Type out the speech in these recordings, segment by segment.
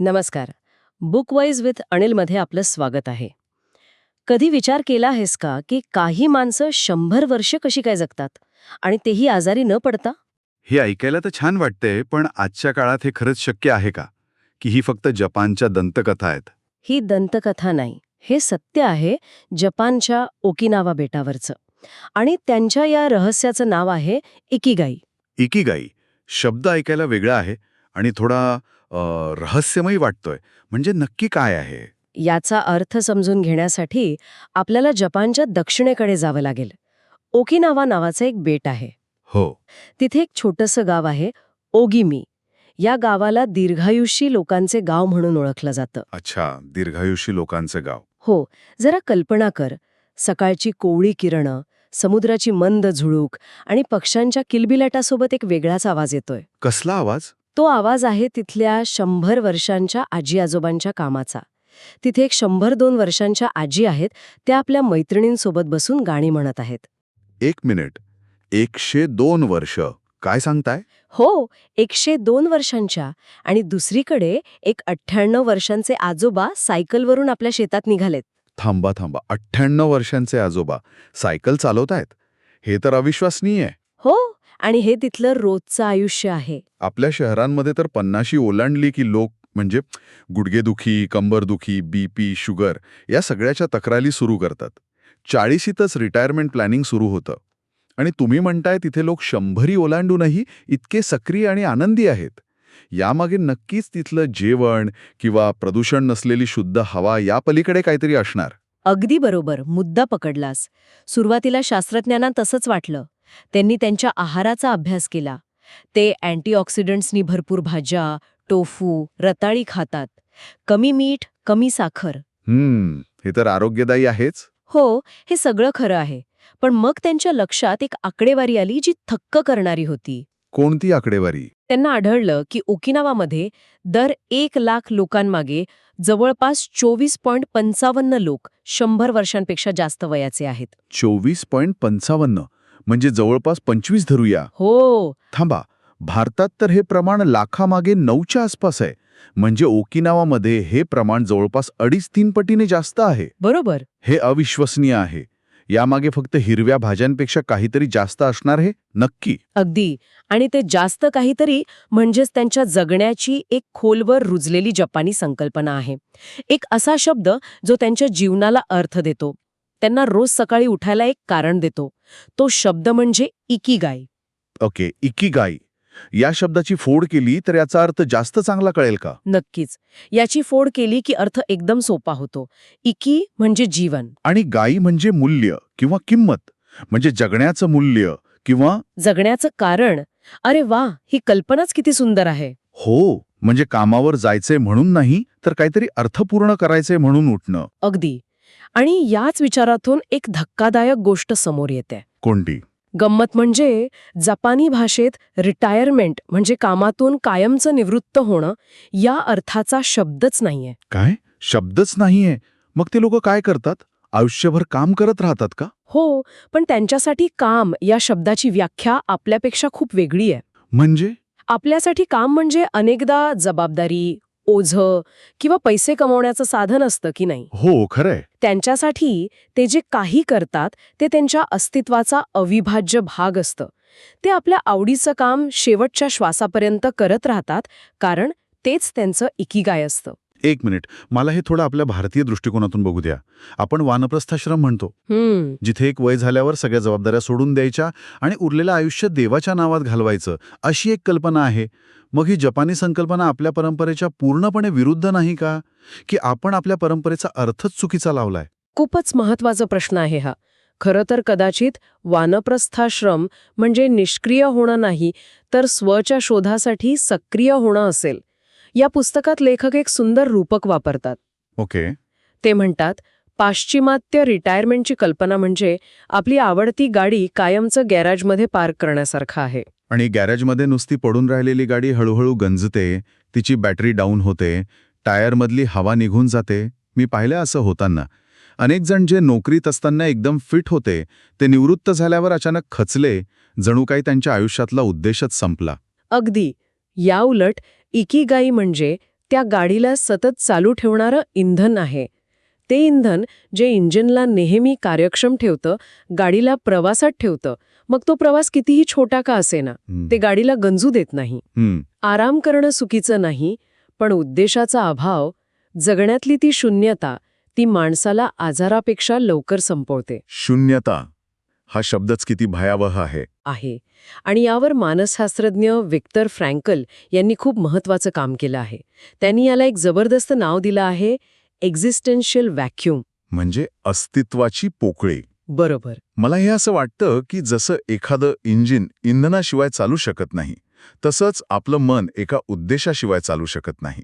नमस्कार. बुकवाईज विथ अनिलमध्ये आपलं स्वागत आहे. कधी विचार केला आहेस का की काही माणसं 100 वर्ष कशी काय जगतात आणि तेही आजारी न पडता? हे ऐकायला तर छान वाटतंय, पण आजच्या काळात हे खरंच शक्य आहे का? की ही फक्त जपानच्या दंतकथा आहेत? ही दंतकथा नाही, हे सत्य आहे जपानच्या ओकिनावा बेटावरचं. आणि त्यांच्या या रहस्याचं नाव आहे इकिगाई. इकिगाई शब्द ऐकायला वेगळा आहे आणि थोडा रहस्यमयी वाटतोय. म्हणजे नक्की काय आहे? याचा अर्थ समजून घेण्यासाठी आपल्याला जपानच्या दक्षिणेकडे जावं लागेल. ओकिनावा नावाचं एक बेट आहे. हो. तिथे एक छोटंसं गाव आहे, ओगिमी. या गावाला दीर्घायुषी लोकांचे गाव म्हणून ओळखलं जातं. अच्छा, दीर्घायुषी लोकांचं गाव. हो, जरा कल्पना कर. सकाळची कोवळी किरणं, समुद्राची मंद झुळूक आणि पक्ष्यांच्या किलबिलाटासोबत एक वेगळाच आवाज येतोय. कसला आवाज? तो आवाज आहे तिथल्या 100 वर्षांच्या आजी आजोबांच्या कामाचा. तिथे एक 100-2 वर्षांच्या आजी आहेत, त्या आपल्या मैत्रिणींसोबत बसून गाणी म्हणत आहेत. एक मिनिट. 102 वर्ष काय सांगताय? हो, 102 वर्षांच्या. आणि दुसरीकडे एक 98 वर्षांचे आजोबा सायकलवरून आपल्या शेतात निघालेत. थांबा थांबा, 98 वर्षांचे आजोबा सायकल चालवतायत? हे तर अविश्वसनीय आहे. हो, आणि हे तिथलं रोजचं आयुष्य आहे. आपल्या शहरांमध्ये तर 50शी ओलांडली की लोक म्हणजे गुडघेदुखी, कंबरदुखी, बीपी, शुगर या सगळ्याच्या तक्रारी सुरू करतात. 40शीतच रिटायरमेंट प्लॅनिंग सुरू होतं. आणि तुम्ही म्हणताय तिथे लोक 100ही ओलांडूनही इतके सक्रिय आणि आनंदी आहेत. यामागे नक्कीच तिथलं जेवण किंवा प्रदूषण नसलेली शुद्ध हवा या पलीकडे काहीतरी असणार. अगदी बरोबर, मुद्दा पकडलास. सुरुवातीला शास्त्रज्ञांना तसंच वाटलं. त्यांनी त्यांच्या आहाराचा अभ्यास केला. ते अँटीऑक्सिडंट्सनी भरपूर भाज्या, टोफू, रताळी खातात. कमी मीठ, कमी साखर. हे तर आरोग्यदायी आहेच. हो, हे सगळं खरं आहे. पण मग त्यांच्या लक्षात एक आकडेवारी आली जी थक्क करणारी होती. कोणती आकडेवारी? त्यांना आढळलं की ओकिनावामध्ये दर 1,00,000 लोकांमागे जवळपास 24.55 लोक 100 वर्षांपेक्षा जास्त वयाचे आहेत. 24.55 म्हणजे जवळपास 25 धरूया. हो, थांबा, भारतात तर हे प्रमाण लाखामागे 9च्या आसपास आहे. म्हणजे ओकिनावामध्ये हे प्रमाण जवळपास 2.5-3 पटीने जास्त आहे. बरोबर. हे अविश्वसनीय आहे. यामागे फक्त हिरव्या भाज्यांपेक्षा काहीतरी जास्त असणार हे नक्की. अगदी. आणि ते जास्त काहीतरी म्हणजेच त्यांच्या जगण्याची एक खोलवर रुजलेली जपानी संकल्पना आहे. एक असा शब्द जो त्यांच्या जीवनाला अर्थ देतो. त्यांना रोज सकाळी उठायला एक कारण देतो. तो शब्द म्हणजे इकिगाई. Okay, Ikigai. या शब्दाची फोड केली तर याचा अर्थ जास्त चांगला कळेल का? नक्कीच. याची फोड केली की अर्थ एकदम सोपा होतो. इकी म्हणजे जीवन. आणि गाई म्हणजे मूल्य किंवा किंमत, म्हणजे जगण्याचं मूल्य किंवा जगण्याचं कारण. अरे वा, ही कल्पनाच किती सुंदर आहे. हो, म्हणजे कामावर जायचंय म्हणून नाही, तर काहीतरी अर्थपूर्ण करायचंय म्हणून उठणं. अगदी. आणि याच विचारातून एक धक्कादायक गोष्ट समोर येते. कोणती? गंमत म्हणजे जपानी भाषेत रिटायरमेंट म्हणजे कामातून कायमचं निवृत्त होणं या अर्थाचा शब्दच नाहीये. काय? शब्दच नाहीये? मग ते लोक काय करतात? आयुष्यभर काम करत राहतात का? हो, पण त्यांच्यासाठी काम या शब्दाची व्याख्या आपल्यापेक्षा खूप वेगळी आहे. म्हणजे? आपल्यासाठी काम म्हणजे अनेकदा जबाबदारी, ओझं किंवा पैसे कमवण्याचं साधन असतं की नाही. हो, खरंय. त्यांच्यासाठी ते जे काही करतात ते त्यांच्या अस्तित्वाचा अविभाज्य भाग असतं. ते आपल्या आवडीचं काम शेवटच्या श्वासापर्यंत करत राहतात, कारण तेच त्यांचं इकिगाय असतं. एक मिनिट, मला हे थोडं आपल्या भारतीय दृष्टिकोनातून बघू द्या. आपण वानप्रस्थाश्रम म्हणतो, जिथे एक वय झाल्यावर सगळ्या जबाबदाऱ्या सोडून द्यायच्या आणि उरलेलं आयुष्य देवाच्या नावात घालवायचं, अशी एक कल्पना आहे. मग ही जपानी संकल्पना आपल्या परंपरेच्या पूर्णपणे विरुद्ध नाही का? की आपण आपल्या परंपरेचा अर्थच चुकीचा लावलाय? खूपच महत्वाचा प्रश्न आहे हा. खरं तर कदाचित वानप्रस्थाश्रम म्हणजे निष्क्रिय होणं नाही, तर स्वच्या शोधासाठी सक्रिय होणं असेल. या पुस्तकात लेखक एक सुंदर रूपक वापरतात. ओके. ते म्हणतात, पाश्चिमात्य रिटायरमेंटची कल्पना म्हणजे आपली आवडती गाडी कायमचं गॅरेजमध्ये पार्क करण्यासारखं आहे. आणि गॅरेजमध्ये नुसती पडून राहिलेली गाडी हळूहळू गंजते, तिची बॅटरी डाऊन होते, टायरमधली हवा निघून जाते. मी पाहिलं असं होताना. अनेक जण जे नोकरीत असताना एकदम फिट होते, ते निवृत्त झाल्यावर अचानक खचले, जणू काही त्यांच्या आयुष्यातला उद्देशच संपला. अगदी. याउलट इकिगाई म्हणजे त्या गाडीला सतत चालू ठेवणारं इंधन आहे. ते इंधन जे इंजिनला नेहमी कार्यक्षम ठेवतं, गाडीला प्रवासात ठेवतं, मग तो प्रवास कितीही छोटा का असेना, ते गाडीला गंजू देत नाही. आराम करणं चुकीचं नाही, पण उद्देशाचा अभाव, जगण्यातली ती शून्यता, ती माणसाला आजारापेक्षा लवकर संपवते. शून्यता हा शब्दच किती भयावह आहे. आणि यावर मानसशास्त्रज्ञ व्हिक्टर फ्रँकल यांनी खूप महत्वाचं काम केलं आहे. त्यांनी याला एक जबरदस्त नाव दिलं आहे, एक्झिस्टेन्शियल व्हॅक्यूम. म्हणजे अस्तित्वाची पोकळी. बरोबर. मला हे असं वाटतं की जसं एखादं इंजिन इंधनाशिवाय चालू शकत नाही, तसंच आपलं मन एका उद्देशाशिवाय चालू शकत नाही.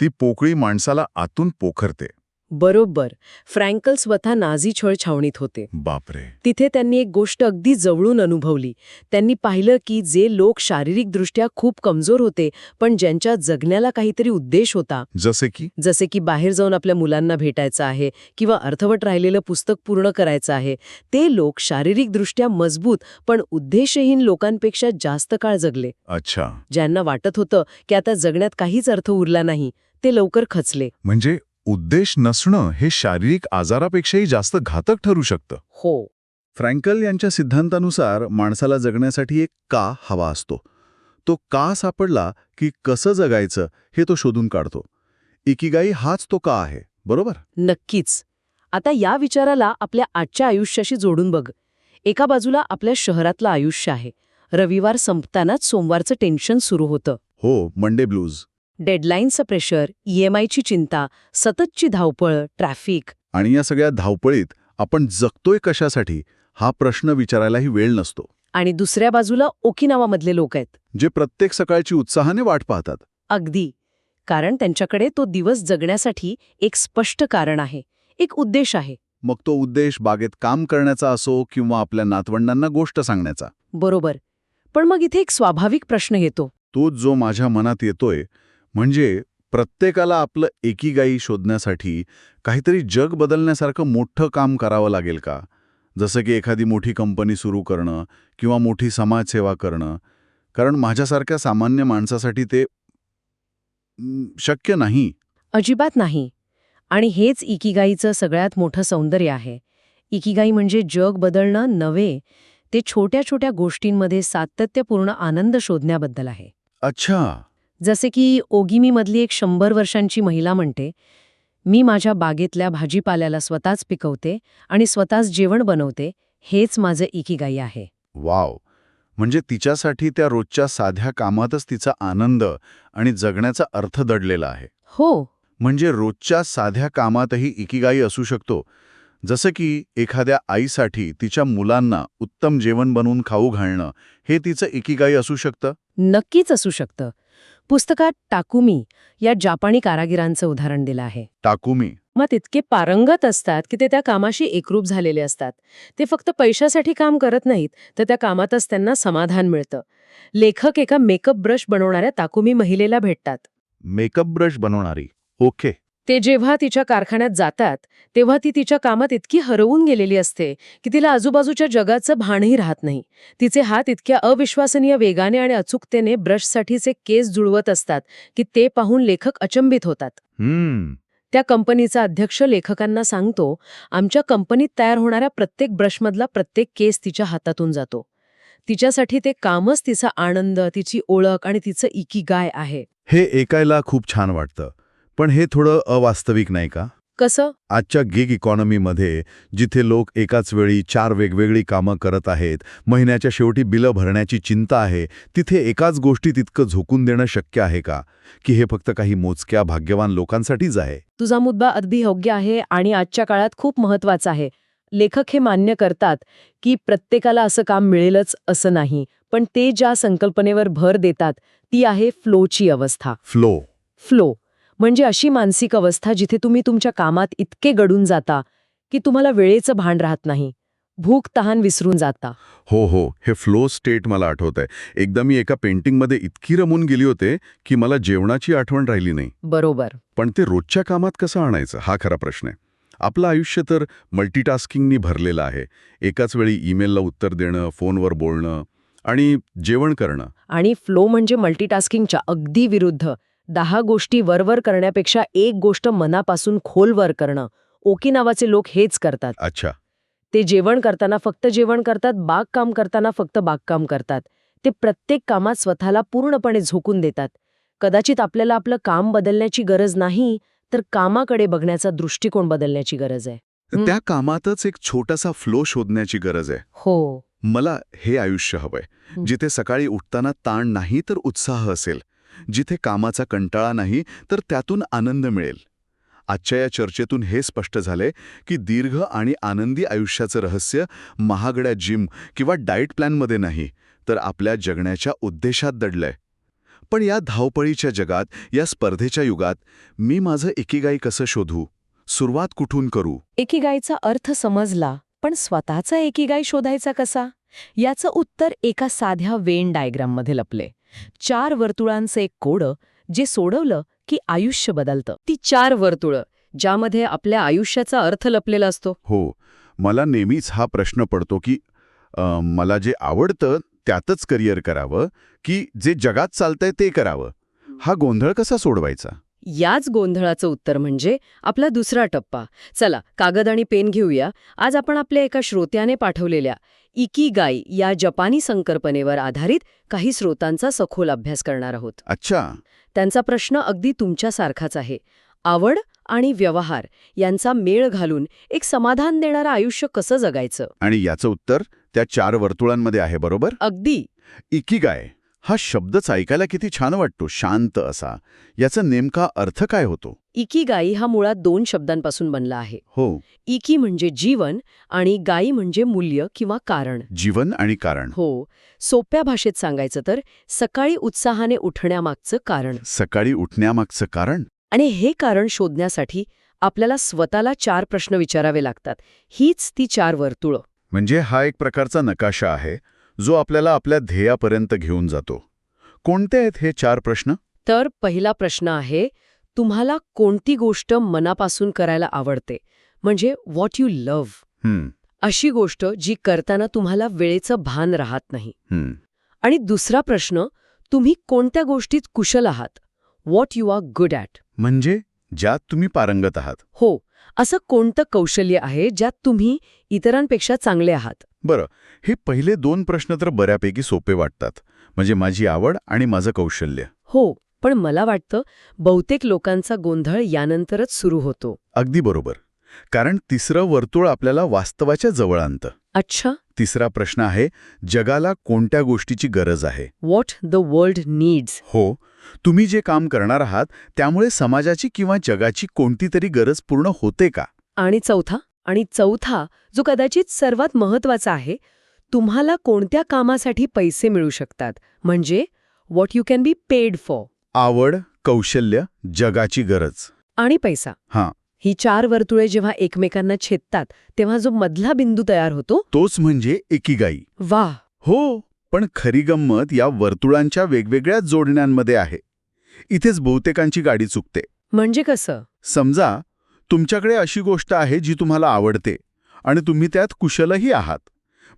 ती पोकळी माणसाला आतून पोखरते. बरोबर. फ्रँकल स्वतः नाझी छळछावणीत होते. बापरे. तिथे त्यांनी एक गोष्ट अगदी जवळून अनुभवली. त्यांनी पाहिलं की जे लोक शारीरिकदृष्ट्या खूप कमजोर होते, पण ज्यांच्या जगण्याला काहीतरी उद्देश होता, जसे की बाहेर जाऊन आपल्या मुलांना भेटायचं आहे किंवा अर्धवट राहिलेलं पुस्तक पूर्ण करायचं आहे, ते लोक शारीरिकदृष्ट्या मजबूत पण उद्देशहीन लोकांपेक्षा जास्त काळ जगले. अच्छा. ज्यांना वाटत होतं की आता जगण्यात काहीच अर्थ उरला नाही, ते लवकर खचले. म्हणजे उद्देश नसणं हे शारीरिक आजारापेक्षाही जास्त घातक ठरू शकतं. हो. फ्रँकल यांच्या सिद्धांतानुसार माणसाला जगण्यासाठी एक का हवा असतो. तो का सापडला की कसं जगायचं हे तो शोधून काढतो. इकिगाई हाच तो का आहे, बरोबर? नक्कीच. आता या विचाराला आपल्या आजच्या आयुष्याशी जोडून बघ. एका बाजूला आपल्या शहरातलं आयुष्य आहे. रविवार संपतानाच सोमवारचं टेन्शन सुरू होतं. हो, मंडे ब्लूज. डेडलाईनचं प्रेशर, EMIची चिंता, सततची धावपळ, ट्रॅफिक. आणि या सगळ्या धावपळीत आपण जगतोय कशासाठी हा प्रश्न विचारायलाही वेळ नसतो. आणि दुसऱ्या बाजूला ओकिनावामधले लोक आहेत, जे प्रत्येक सकाळची उत्साहाने वाट पाहतात. अगदी. कारण त्यांच्याकडे तो दिवस जगण्यासाठी एक स्पष्ट कारण आहे, एक उद्देश आहे. मग तो उद्देश बागेत काम करण्याचा असो किंवा आपल्या नातवंडांना गोष्ट सांगण्याचा. बरोबर. पण मग इथे एक स्वाभाविक प्रश्न येतो. तो जो माझ्या मनात येतोय, म्हणजे प्रत्येकाला आपलं एकीगाई शोधण्यासाठी काहीतरी जग बदलण्यासारखं मोठं काम करावं लागेल का? जसं की एखादी मोठी कंपनी सुरू करणं किंवा मोठी समाजसेवा करणं. कारण माझ्यासारख्या सामान्य माणसासाठी ते शक्य नाही. अजिबात नाही. आणि हेच इकिगाईचं सगळ्यात मोठं सौंदर्य आहे. इकिगाई म्हणजे जग बदलणं नव्हे, ते छोट्या छोट्या गोष्टींमध्ये सातत्यपूर्ण आनंद शोधण्याबद्दल आहे. अच्छा. जसे की ओगिमीमधली एक 100 वर्षांची महिला म्हणते, मी माझ्या बागेतल्या भाजीपाल्याला स्वतःच पिकवते आणि स्वतःच जेवण बनवते, हेच माझं इकिगाई आहे. वाव. म्हणजे तिच्यासाठी त्या रोजच्या साध्या कामातच तिचा आनंद आणि जगण्याचा अर्थ दडलेला आहे. हो. म्हणजे रोजच्या साध्या कामातही इकिगाई असू शकतो. जसं की एखाद्या आईसाठी तिच्या मुलांना उत्तम जेवण बनवून खाऊ घालणं हे तिचं इकिगाई असू शकतं. नक्कीच असू शकतं. पुस्तकात टाकुमी या जापानी कारागिरांचं उदाहरण दिलं आहे. टाकुमी. मग तितके पारंगत असतात की ते त्या कामाशी एकरूप झालेले असतात. ते फक्त पैशासाठी काम करत नाहीत, तर त्या कामातच त्यांना समाधान मिळतं. लेखक एका मेकअप ब्रश बनवणाऱ्या टाकुमी महिलेला भेटतात. मेकअप ब्रश बनवणारी. ओके. ते जेव्हा तिच्या कारखान्यात जातात, तेव्हा ती तिच्या कामात इतकी हरवून गेलेली असते की तिला आजूबाजूच्या जगाचं भानही राहत नाही. तिचे हात इतक्या अविश्वसनीय वेगाने आणि अचूकतेने ब्रशसाठीचे केस जुळवत असतात की ते पाहून लेखक अचंबित होतात. त्या कंपनीचा अध्यक्ष लेखकांना सांगतो, आमच्या कंपनीत तयार होणाऱ्या प्रत्येक ब्रशमधला प्रत्येक केस तिच्या हातातून जातो. तिच्यासाठी ते कामच तिचा आनंद, तिची ओळख आणि तिचं इकिगाय आहे. हे ऐकायला खूप छान वाटतं. पण हे थोडं अवास्तविक नाही का? कसं? आजच्या गिग इकॉनॉमीमध्ये जिथे लोक एकाच वेळी 4 वेगवेगळी कामं करत आहेत, महिन्याच्या शेवटी बिलं भरण्याची चिंता आहे, तिथे एकाच गोष्टी तितकं झोकून देणं शक्य आहे का? की हे फक्त काही मोजक्या भाग्यवान लोकांसाठीच आहे? तुझा मुद्दा अगदी योग्य आहे आणि आजच्या काळात खूप महत्वाचा आहे. लेखक हे मान्य करतात की प्रत्येकाला असं काम मिळेलच असं नाही, पण ते ज्या संकल्पनेवर भर देतात ती आहे फ्लोची अवस्था. फ्लो म्हणजे अशी मानसिक अवस्था जिथे तुम्ही तुमच्या कामात इतके गडून जाता की तुम्हाला वेळेचं भान राहत नाही, भूक तहान विसरून जाता. हो, हे फ्लो स्टेट मला आठवतंय. एकदा मी एका पेंटिंगमध्ये इतकी रमून गेली होते की मला जेवणाची आठवण राहिली नाही. बरोबर. पण ते रोजच्या कामात कसं आणायचं हा खरा प्रश्न आहे. आपलं आयुष्य तर मल्टीटास्किंगनी भरलेलं आहे. एकाच वेळी ईमेलला उत्तर देणं, फोनवर बोलणं आणि जेवण करणं. आणि फ्लो म्हणजे मल्टीटास्किंगच्या अगदी विरुद्ध. 10 गोष्टी वरवर करण्यापेक्षा एक गोष्ट मनापासून खोलवर करणं. ओकिनावाचे लोक हेच करतात. अच्छा. ते जेवण करताना फक्त जेवण करतात, बागकाम करताना फक्त बागकाम करतात. ते प्रत्येक कामात स्वतःला पूर्णपणे झोकून देतात. कदाचित आपल्याला आपलं काम बदलण्याची गरज नाही, तर कामाकडे बघण्याचा दृष्टिकोन बदलण्याची गरज आहे. त्या कामातच एक छोटासा फ्लो शोधण्याची गरज आहे. हो. मला हे आयुष्य हवंय जिथे सकाळी उठताना ताण नाही तर उत्साह असेल, जिथे कामाचा कंटाळा नाही तर त्यातून आनंद मिळेल. आजच्या या चर्चेतून हे स्पष्ट झालंय की दीर्घ आणि आनंदी आयुष्याचं रहस्य महागड्या जिम किंवा डाएट प्लॅनमध्ये नाही, तर आपल्या जगण्याच्या उद्देशात दडलंय. पण या धावपळीच्या जगात, या स्पर्धेच्या युगात मी माझं इकिगाई कसं शोधू? सुरुवात कुठून करू? एकिगाईचा अर्थ समजला, पण स्वतःचा एकिगाई शोधायचा कसा? याचं उत्तर एका साध्या वेन डायग्राममध्ये लपले. 4 वर्तुळांचं एक कोडं, जे सोडवलं की आयुष्य बदलतं. ती 4 वर्तुळं, ज्यामध्ये आपल्या आयुष्याचा अर्थ लपलेला असतो. हो, मला नेहमीच हा प्रश्न पडतो की मला जे आवडतं त्यातच करिअर करावं की जे जगात चालतंय ते करावं? हा गोंधळ कसा सोडवायचा? याच गोंधळाचं उत्तर म्हणजे आपला दुसरा टप्पा. चला, कागद आणि पेन घेऊया. आज आपण आपल्या एका श्रोत्याने पाठवलेल्या इकिगाई या जपानी संकल्पनेवर आधारित काही स्रोतांचा सखोल अभ्यास करणार आहोत. अच्छा. त्यांचा प्रश्न अगदी तुमच्यासारखाच आहे. आवड आणि व्यवहार यांचा मेळ घालून एक समाधान देणारं आयुष्य कसं जगायचं? आणि याचं उत्तर त्या 4 वर्तुळांमध्ये आहे, बरोबर? अगदी. इकिगाय हा शब्दच ऐकायला किती छान वाटतो, शांत असा. याचा नेमका अर्थ काय होतो? इकिगाई हा मुळात 2 शब्दांपासून बनला आहे. हो. इकी म्हणजे जीवन आणि गाई म्हणजे मूल्य किंवा कारण. जीवन आणि कारण. हो. सोप्या भाषेत सांगायचं तर सकाळी उत्साहाने उठण्यामागचं कारण. सकाळी उठण्यामागचं कारण? आणि हे कारण शोधण्यासाठी आपल्याला स्वतःला 4 प्रश्न विचारावे लागतात. हीच ती 4 वर्तुळं. म्हणजे हा एक प्रकारचा नकाशा आहे जो आपल्याला आपल्या ध्येयापर्यंत घेऊन जातो. कोणते आहेत हे 4 प्रश्न? तर पहिला प्रश्न आहे, तुम्हाला कोणती गोष्ट मनापासून करायला आवडते? म्हणजे व्हॉट यू लव्ह. अशी गोष्ट जी करताना तुम्हाला वेळेचं भान राहत नाही. आणि दुसरा प्रश्न, तुम्ही कोणत्या गोष्टीत कुशल आहात? What you are good at. म्हणजे ज्यात तुम्ही पारंगत आहात. हो, असं कोणतं कौशल्य आहे ज्यात तुम्ही इतरांपेक्षा चांगले आहात? बरं, हे पहिले 2 प्रश्न तर बऱ्यापैकी सोपे वाटतात. म्हणजे माझी आवड आणि माझं कौशल्य. हो, पण मला वाटतं बहुतेक लोकांचा गोंधळ यानंतरच सुरू होतो. अगदी बरोबर. कारण तिसरं वर्तुळ आपल्याला वास्तवाच्या जवळ आणतं. अच्छा. तिसरा प्रश्न आहे, जगाला कोणत्या गोष्टीची गरज आहे? What the world needs. हो, तुम्ही जे काम करणार आहात त्यामुळे समाजाची किंवा जगाची कोणती तरी गरज पूर्ण होते का? आणि चौथा, जो कदाचित सर्वात महत्वाचा आहे, तुम्हाला कोणत्या कामासाठी पैसे मिळू शकतात? म्हणजे what you can be paid for. आवड, कौशल्य, जगाची गरज. आणि पैसा. हां. ही 4 वर्तुळे जेव्हा एकमेकांना छेदतात तेव्हा जो मधला बिंदू तयार होतो, तोच म्हणजे इकिगाई. वाह. हो, पण खरी गंमत या वर्तुळांच्या वेगवेगळ्या जोडण्यांमध्ये आहे. इथेच बहुतेकांची गाडी चुकते. म्हणजे कसं? समजा तुमच्याकडे अशी गोष्ट आहे जी तुम्हाला आवडते आणि तुम्ही त्यात कुशलही आहात.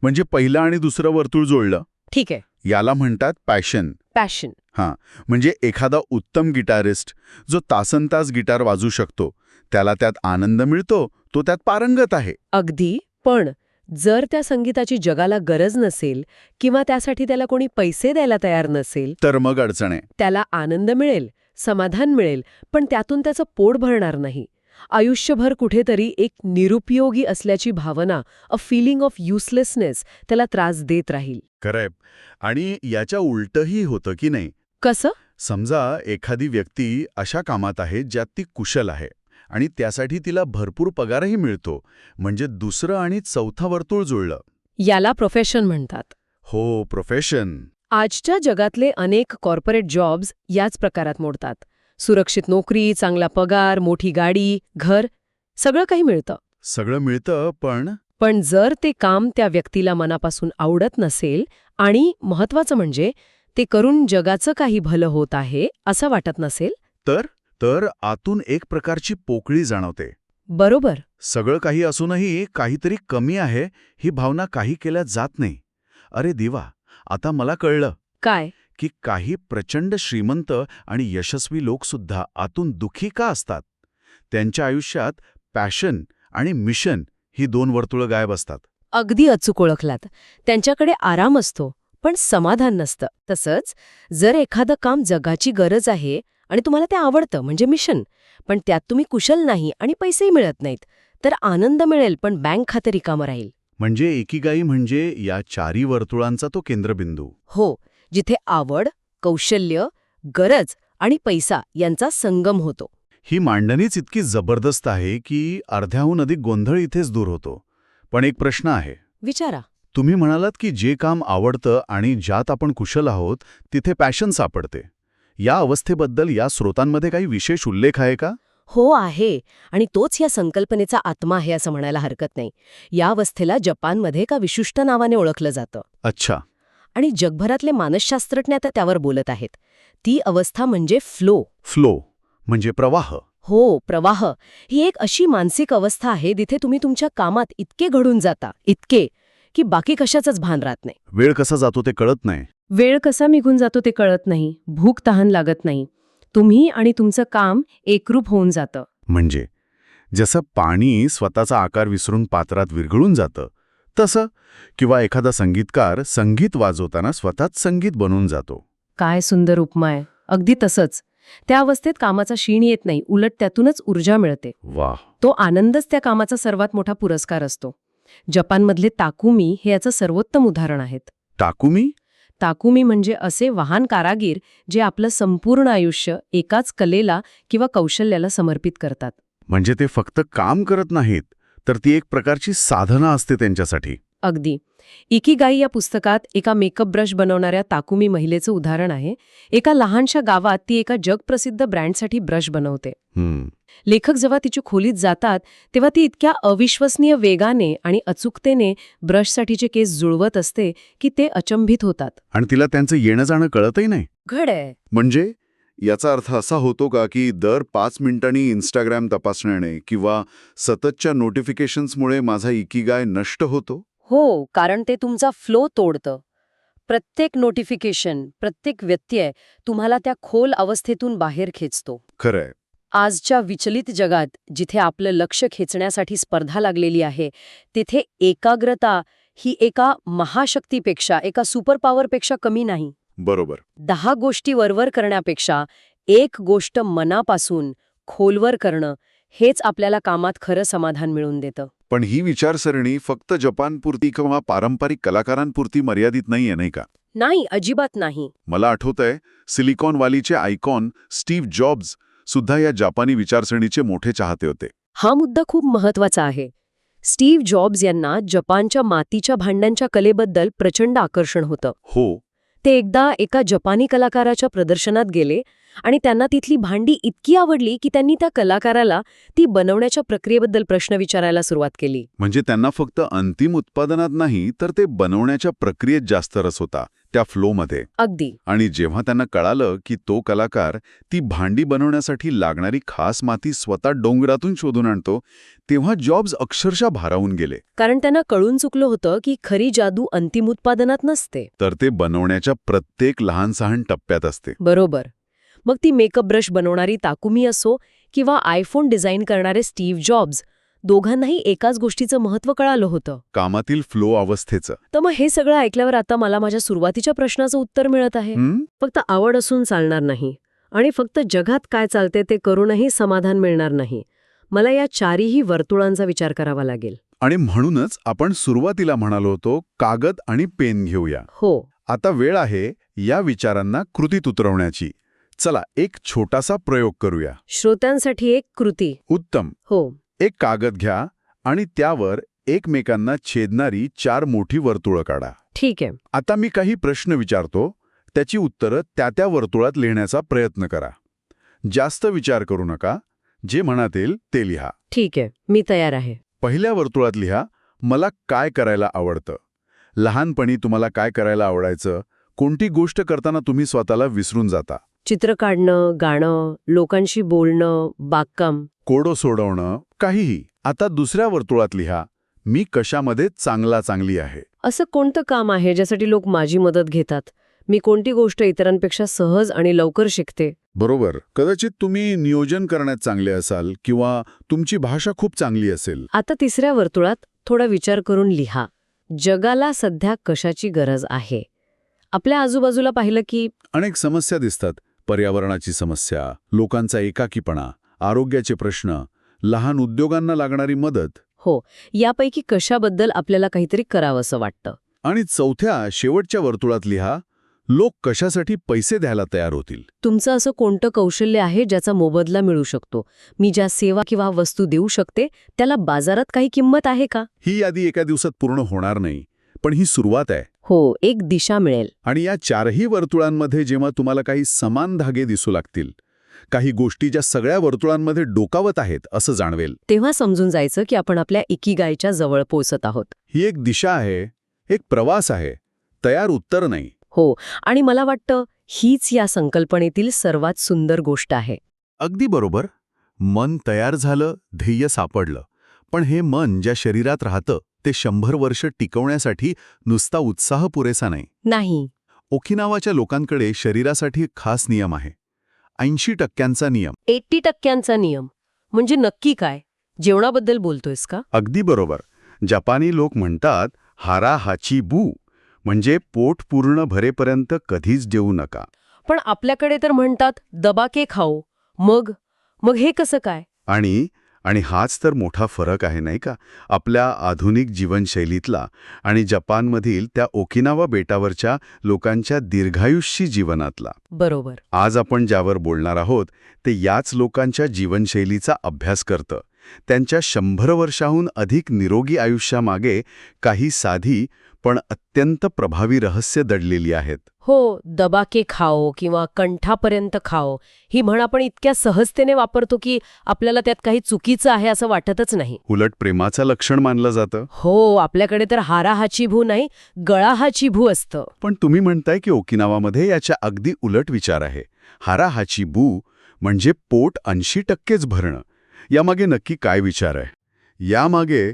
म्हणजे पहिलं आणि दुसरं वर्तुळ जोडलं. ठीक आहे. याला म्हणतात पॅशन. पॅशन. हां, म्हणजे एखादा उत्तम गिटारिस्ट जो तासनतास गिटार वाजू शकतो, त्याला त्यात आनंद मिळतो, तो त्यात पारंगत आहे. अगदी. पण जर त्या संगीताची जगाला गरज नसेल किंवा त्यासाठी त्याला कोणी पैसे द्यायला तयार नसेल, तर मग अडचण आहे. त्याला आनंद मिळेल, समाधान मिळेल, पण त्यातून त्याचं पोट भरणार नाही. आयुष्यभर कुठेतरी एक निरुपयोगी असल्याची भावना, अ फीलिंग ऑफ युसलेसनेस त्याला त्रास देत राहील. खरंय. आणि याच्या उलटही होतं की नाही? कसं? समजा एखादी व्यक्ती अशा कामात आहे ज्यात ती कुशल आहे आणि त्यासाठी तिला भरपूर पगारही मिळतो. म्हणजे दुसरं आणि चौथा वर्तुळ जुळलं. याला प्रोफेशन म्हणतात. हो, प्रोफेशन. आजच्या जगातले अनेक कॉर्पोरेट जॉब्स याच प्रकारात मोडतात. सुरक्षित नोकरी, चांगला पगार, मोठी गाडी, घर, सगळं काही मिळतं. सगळं मिळतं, पण जर ते काम त्या व्यक्तीला मनापासून आवडत नसेल आणि महत्वाचं म्हणजे ते करून जगाचं काही भलं होत आहे असं वाटत नसेल, तर आतून एक प्रकारची पोकळी जाणवते. बरोबर. सगळं काही असूनही काहीतरी कमी आहे ही भावना काही केल्या जात नाही. अरे देवा, आता मला कळलं. काय? की काही प्रचंड श्रीमंत आणि यशस्वी लोकसुद्धा आतून दुःखी का असतात? त्यांच्या आयुष्यात पॅशन आणि मिशन ही दोन वर्तुळं गायब असतात. अगदी अचूक ओळखलात. त्यांच्याकडे आराम असतो पण समाधान नसतं. तसंच जर एखादं काम जगाची गरज आहे आणि तुम्हाला ते आवडतं म्हणजे मिशन, पण त्यात तुम्ही कुशल नाही आणि पैसेही मिळत नाहीत, तर आनंद मिळेल पण बँक खाते रिकामं राहील. म्हणजे एकिगाई म्हणजे या चारी वर्तुळांचा तो केंद्रबिंदू. हो, जिथे आवड, कौशल्य, गरज आणि पैसा यांचा संगम होतो. ही मांडणीच इतकी जबरदस्त आहे की अर्ध्याहून अधिक गोंधळ इथेच दूर होतो. पण एक प्रश्न आहे. विचारा. तुम्ही म्हणालात की जे काम आवडतं आणि ज्यात आपण कुशल आहोत तिथे पॅशन सापडते. या अवस्थेबद्दल या स्रोतांमध्ये काही विशेष उल्लेख आहे का? हो आहे, आणि तोच या संकल्पनेचा आत्मा आहे असं म्हणायला हरकत नाही. या अवस्थेला जपानमध्ये एका विशिष्ट नावाने ओळखलं जातं अच्छा. आणि जगभरातले मानसशास्त्रज्ञ आता त्यावर बोलत आहेत. ती अवस्था म्हणजे फ्लो. फ्लो म्हणजे प्रवाह. हो, प्रवाह. ही एक अशी मानसिक अवस्था आहे जिथे तुम्ही तुमच्या कामात इतके घडून जाता, इतके की बाकी कशाचंच भान राहत नाही. वेळ कसा जातो ते कळत नाही. वेळ कसा निघून जातो ते कळत नाही, भूक तहान लागत नाही. तुम्ही आणि तुमचं काम एकरूप होऊन जातं. म्हणजे जसं पाणी स्वतःचा आकार विसरून पात्रात विरघळून जातं तसं, किंवा एखादा संगीतकार संगीत वाजवताना स्वतःच संगीत बनून जातो. काय सुंदर उपमा आहे. अगदी तसंच. त्या अवस्थेत कामाचा शीण येत नाही, उलट त्यातूनच ऊर्जा मिळते. वाह. तो आनंदच त्या कामाचा सर्वात मोठा पुरस्कार असतो. जपानमधले ताकुमी हे याचं सर्वोत्तम उदाहरण आहेत. टाकुमी? ताकुमी म्हणजे असे वाहन कारागीर जे आपलं संपूर्ण आयुष्य एकाच कलेला किंवा कौशल्याला समर्पित करतात. म्हणजे ते फक्त काम करत नाहीत, तर ती एक प्रकारची साधना असते त्यांच्यासाठी. अगदी. इकिगाई या पुस्तकात एका मेकअप ब्रश बनवणाऱ्या ताकुमी महिलेचं उदाहरण आहे. एका लहानशा गावात ती एका जगप्रसिद्ध ब्रँडसाठी ब्रश बनवते. लेखक जेव्हा तिच्या खोलीत जातात तेव्हा ती इतक्या अविश्वसनीय वेगाने आणि अचूकतेने ब्रशसाठीचे केस जुळवत असते की ते अचंबित होतात. आणि तिला त्यांचं येणं जाणं कळतही नाही. घड आहे. म्हणजे याचा अर्थ असा होतो का की दर 5 मिनिटांनी इंस्टाग्राम तपासण्याने किंवा सततच्या नोटिफिकेशन्समुळे माझा इकिगाय नष्ट होतो? हो, कारण ते तुमचा फ्लो तोडतं. प्रत्येक नोटिफिकेशन, प्रत्येक व्यत्यय तुम्हाला त्या खोल अवस्थेतून बाहेर खेचतो. खरंय. आजच्या विचलित जगात जिथे आपलं लक्ष खेचण्यासाठी स्पर्धा लागलेली आहे, तिथे एकाग्रता ही एका महाशक्तीपेक्षा, एका सुपर पॉवरपेक्षा कमी नाही. बरोबर. 10 गोष्टी वरवर करण्यापेक्षा एक गोष्ट मनापासून खोलवर करणं हेच आपल्याला कामात खरं समाधान मिळवून देतं. पण ही विचारसरणी फक्त जपानपुरती किंवा पारंपरिक कलाकारांपुरती मर्यादित नाहीये, नाही का? नाही, अजिबात नाही. मला आठवतंय सिलिकॉन व्हॅलीचे आयकॉन स्टीव्ह जॉब्स सुद्धा या जापानी विचारसरणीचे मोठे चाहते होते. हा मुद्दा खूप महत्वाचा आहे. स्टीव्ह जॉब्स यांना जपानच्या मातीच्या भांड्यांच्या कलेबद्दल प्रचंड आकर्षण होतं. हो. ते एकदा एका जपानी कलाकाराच्या प्रदर्शनात गेले आणि त्यांना तिथली भांडी इतकी आवडली की त्यांनी त्या कलाकाराला ती बनवण्याच्या प्रक्रियेबद्दल प्रश्न विचारायला सुरुवात केली. म्हणजे त्यांना फक्त अंतिम उत्पादनात नाही तर ते बनवण्याच्या प्रक्रियेत जास्त रस होता, त्या फ्लोमध्ये. अगदी. आणि जेव्हा त्यांना कळालं की तो कलाकार ती भांडी बनवण्यासाठी लागणारी खास माती स्वतः डोंगरातून शोधून आणतो, तेव्हा जॉब्स अक्षरशः भारावून गेले. कारण त्यांना कळून चुकलं होतं की खरी जादू अंतिम उत्पादनात नसते, तर ते बनवण्याच्या प्रत्येक लहान-सहान टप्प्यात असते. बरोबर. मग ती मेकअप ब्रश बनवणारी ताकुमी असो किंवा आयफोन डिझाईन करणारे स्टीव्ह जॉब्स, दोघांनाही एकाच गोष्टीचं महत्त्व कळालं होतं, कामातील फ्लो अवस्थेचं. तर मग हे सगळं ऐकल्यावर आता मला माझ्या सुरुवातीच्या प्रश्नाचं उत्तर मिळत आहे. फक्त आवड असून चालणार नाही आणि फक्त जगात काय चालते ते करूनही समाधान मिळणार नाही. मला या चारीही वर्तुळांचा विचार करावा लागेल. आणि म्हणूनच आपण सुरुवातीला म्हणालो होतो कागद आणि पेन घेऊया. हो. आता वेळ आहे या विचारांना कृतीत उतरवण्याची. चला एक छोटासा प्रयोग करूया. श्रोत्यांसाठी एक कृती. उत्तम. हो. एक कागद घ्या आणि त्यावर एकमेकांना छेदणारी 4 मोठी वर्तुळं काढा. ठीक आहे. आता मी काही प्रश्न विचारतो, त्याची उत्तरं त्या वर्तुळात लिहिण्याचा प्रयत्न करा. जास्त विचार करू नका, जे मनात येईल ते लिहा. ठीक आहे, मी तयार आहे. पहिल्या वर्तुळात लिहा, मला काय करायला आवडतं. लहानपणी तुम्हाला काय करायला आवडायचं, कोणती गोष्ट करताना तुम्ही स्वतःला विसरून जाता. चित्र काढणं, गाणं, लोकांशी बोलणं, बागकाम. कोडं सोडवणं, काहीही. आता दुसऱ्या वर्तुळात लिहा, मी कशामध्ये चांगली आहे. असं कोणतं काम आहे ज्यासाठी लोक माझी मदत घेतात, मी कोणती गोष्ट इतरांपेक्षा सहज आणि लवकर शिकते. बरोबर. कदाचित तुम्ही नियोजन करण्यात चांगले असाल किंवा तुमची भाषा खूप चांगली असेल. आता तिसऱ्या वर्तुळात थोडा विचार करून लिहा. जगाला सध्या कशाची गरज आहे? आपल्या आजूबाजूला पाहिलं की अनेक समस्या दिसतात. पर्यावरणाची समस्या, लोकांचा एकाकीपणा, आरोग्याचे प्रश्न, लहान उद्योगांना लागणारी मदत. हो, यापैकी कशाबद्दल आपल्याला काहीतरी करावंसं वाटतं? आणि चौथ्या शेवटच्या वर्तुळात लिहा, लोक कशासाठी पैसे द्यायला तयार होतील. तुमचं असं कोणतं कौशल्य आहे ज्याचा मोबदला मिळू शकतो? मी ज्या सेवा किंवा वस्तू देऊ शकते त्याला बाजारात काही किंमत आहे का? ही यादी एका दिवसात पूर्ण होणार नाही, पण ही सुरुवात आहे. हो, एक दिशा मिळेल. आणि या चारही वर्तुळांमध्ये जेव्हा तुम्हाला काही समान धागे दिसू लागतील, काही गोष्टी ज्या सगळ्या वर्तुळांमध्ये डोकावत आहेत असं जाणवेल, तेव्हा समजून जायचं की आपण आपल्या इकिगाईच्या जवळ पोहोचत आहोत. ही एक दिशा आहे, एक प्रवास आहे, तयार उत्तर नाही. हो, आणि मला वाटतं हीच या संकल्पनेतील सर्वात सुंदर गोष्ट आहे. अगदी बरोबर. मन तयार झालं, ध्येय सापडलं. पण हे मन ज्या शरीरात राहतं ते 100 वर्ष टिकवण्यासाठी नुसता उत्साह पुरेसा नाही. नाही. ओकिनावाच्या लोकांकडे शरीरासाठी एक खास नियम आहे. 80% नियम. 80% नियम म्हणजे नक्की काय? जेवणाबद्दल बोलतोयस का? अगदी बरोबर. जपानी लोक म्हणतात हारा हाची बू, म्हणजे पोट पूर्ण भरेपर्यंत कधीच जेवू नका. पण आपल्याकडे तर म्हणतात दबाके खाओ. मग हे कसं काय? आणि हाच तर मोठा फरक आहे नाही का, आपल्या आधुनिक जीवनशैलीतला आणि जपानमधील त्या ओकिनावा बेटावरच्या लोकांच्या दीर्घायुष्यी जीवनातला. बरोबर. आज आपण ज्यावर बोलणार आहोत ते याच लोकांच्या जीवनशैलीचा अभ्यास करतं. त्यांच्या 100 वर्षाहून अधिक निरोगी आयुष्यामागे काही साधी पण अत्यंत प्रभावी रहस्य दडलेली आहेत. हो, दबाके खाओ किंवा कंठापर्यंत खाओ ही म्हण आपण इतक्या सहजतेने वापरतो की आपल्याला त्यात काही चुकीचं आहे असं वाटतच नाही. उलट प्रेमाचं लक्षण मानलं जातं. हो, आपल्याकडे तर हारा हाची भू नाही, गळा हाची भू असतं. पण तुम्ही म्हणताय की ओकिनावामध्ये याच्या अगदी उलट विचार आहे. हारा हाची बू म्हणजे पोट 80%च भरणं. यामागे नक्की काय विचार आहे? यामागे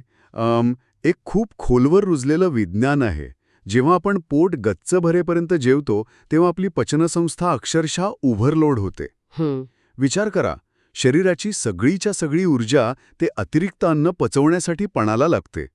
एक खूप खोलवर रुजलेलं विज्ञान आहे. जेव्हा आपण पोट गच्च भरेपर्यंत जेवतो तेव्हा आपली पचनसंस्था अक्षरशः ओव्हरलोड होते. विचार करा, शरीराची सगळीच्या सगळी ऊर्जा ते अतिरिक्त अन्न पचवण्यासाठी पणाला लागते.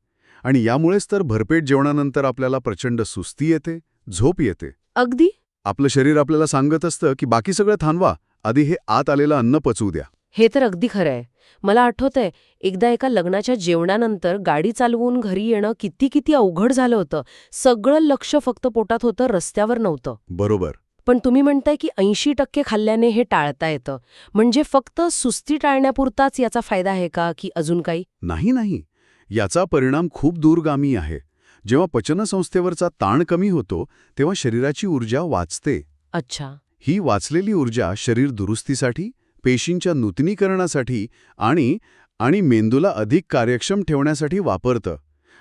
आणि यामुळेच तर भरपेट जेवणानंतर आपल्याला प्रचंड सुस्ती येते, झोप येते. अगदी. आपलं शरीर आपल्याला सांगत असतं की बाकी सगळं थांबवा, आधी हे आत आलेलं अन्न पचवू द्या. हे तर अगदी खरं आहे. मला आठवतंय एकदा एका लग्नाच्या जेवणानंतर गाडी चालवून घरी येणं किती अवघड झालं होतं. सगळं लक्ष फक्त पोटात होतं, रस्त्यावर नव्हतं. बरोबर. पण तुम्ही म्हणताय की 80% खाल्ल्याने हे टाळता येतं. म्हणजे फक्त सुस्ती टाळण्यापुरताच याचा फायदा आहे का की अजून काही? नाही. याचा परिणाम खूप दूरगामी आहे. जेव्हा पचनसंस्थेवरचा ताण कमी होतो तेव्हा शरीराची ऊर्जा वाचते. अच्छा. ही वाचलेली ऊर्जा शरीर दुरुस्तीसाठी, पेशींच्या नूतनीकरणासाठी आणि मेंदूला अधिक कार्यक्षम ठेवण्यासाठी वापरतं.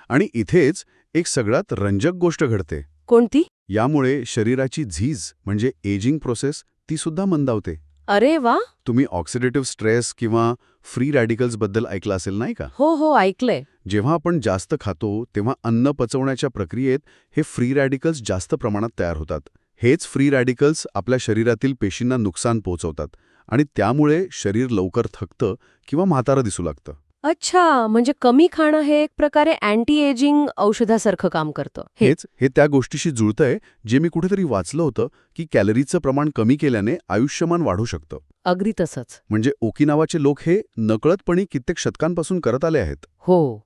आणि इथेच एक सगळ्यात रंजक गोष्ट घडते. कोणती? यामुळे शरीराची झीज म्हणजे एजिंग प्रोसेस ती सुद्धा मंदावते. अरे वा. तुम्ही ऑक्सिडेटिव्ह स्ट्रेस किंवा फ्री रॅडिकल्सबद्दल ऐकलं असेल नाही का? हो, ऐकलंय. जेव्हा आपण जास्त खातो तेव्हा अन्न पचवण्याच्या प्रक्रियेत हे फ्री रॅडिकल्स जास्त प्रमाणात तयार होतात. हेच फ्री रॅडिकल्स आपल्या शरीरातील पेशींना नुकसान पोहोचवतात आणि त्यामुळे शरीर लवकर थकतं किंवा म्हातारं दिसू लागतं. अच्छा, म्हणजे कमी खाणं हे एक प्रकारे अँटी एजिंग औषधासारखं काम करतं. हे त्या गोष्टीशी जुळतंय जे मी कुठेतरी वाचलं होतं की कॅलरीचं प्रमाण कमी केल्याने आयुष्यमान वाढू शकतं. अगदी तसंच. म्हणजे ओकिनावाचे लोक हे नकळतपणे कित्येक शतकांपासून करत आले आहेत. हो.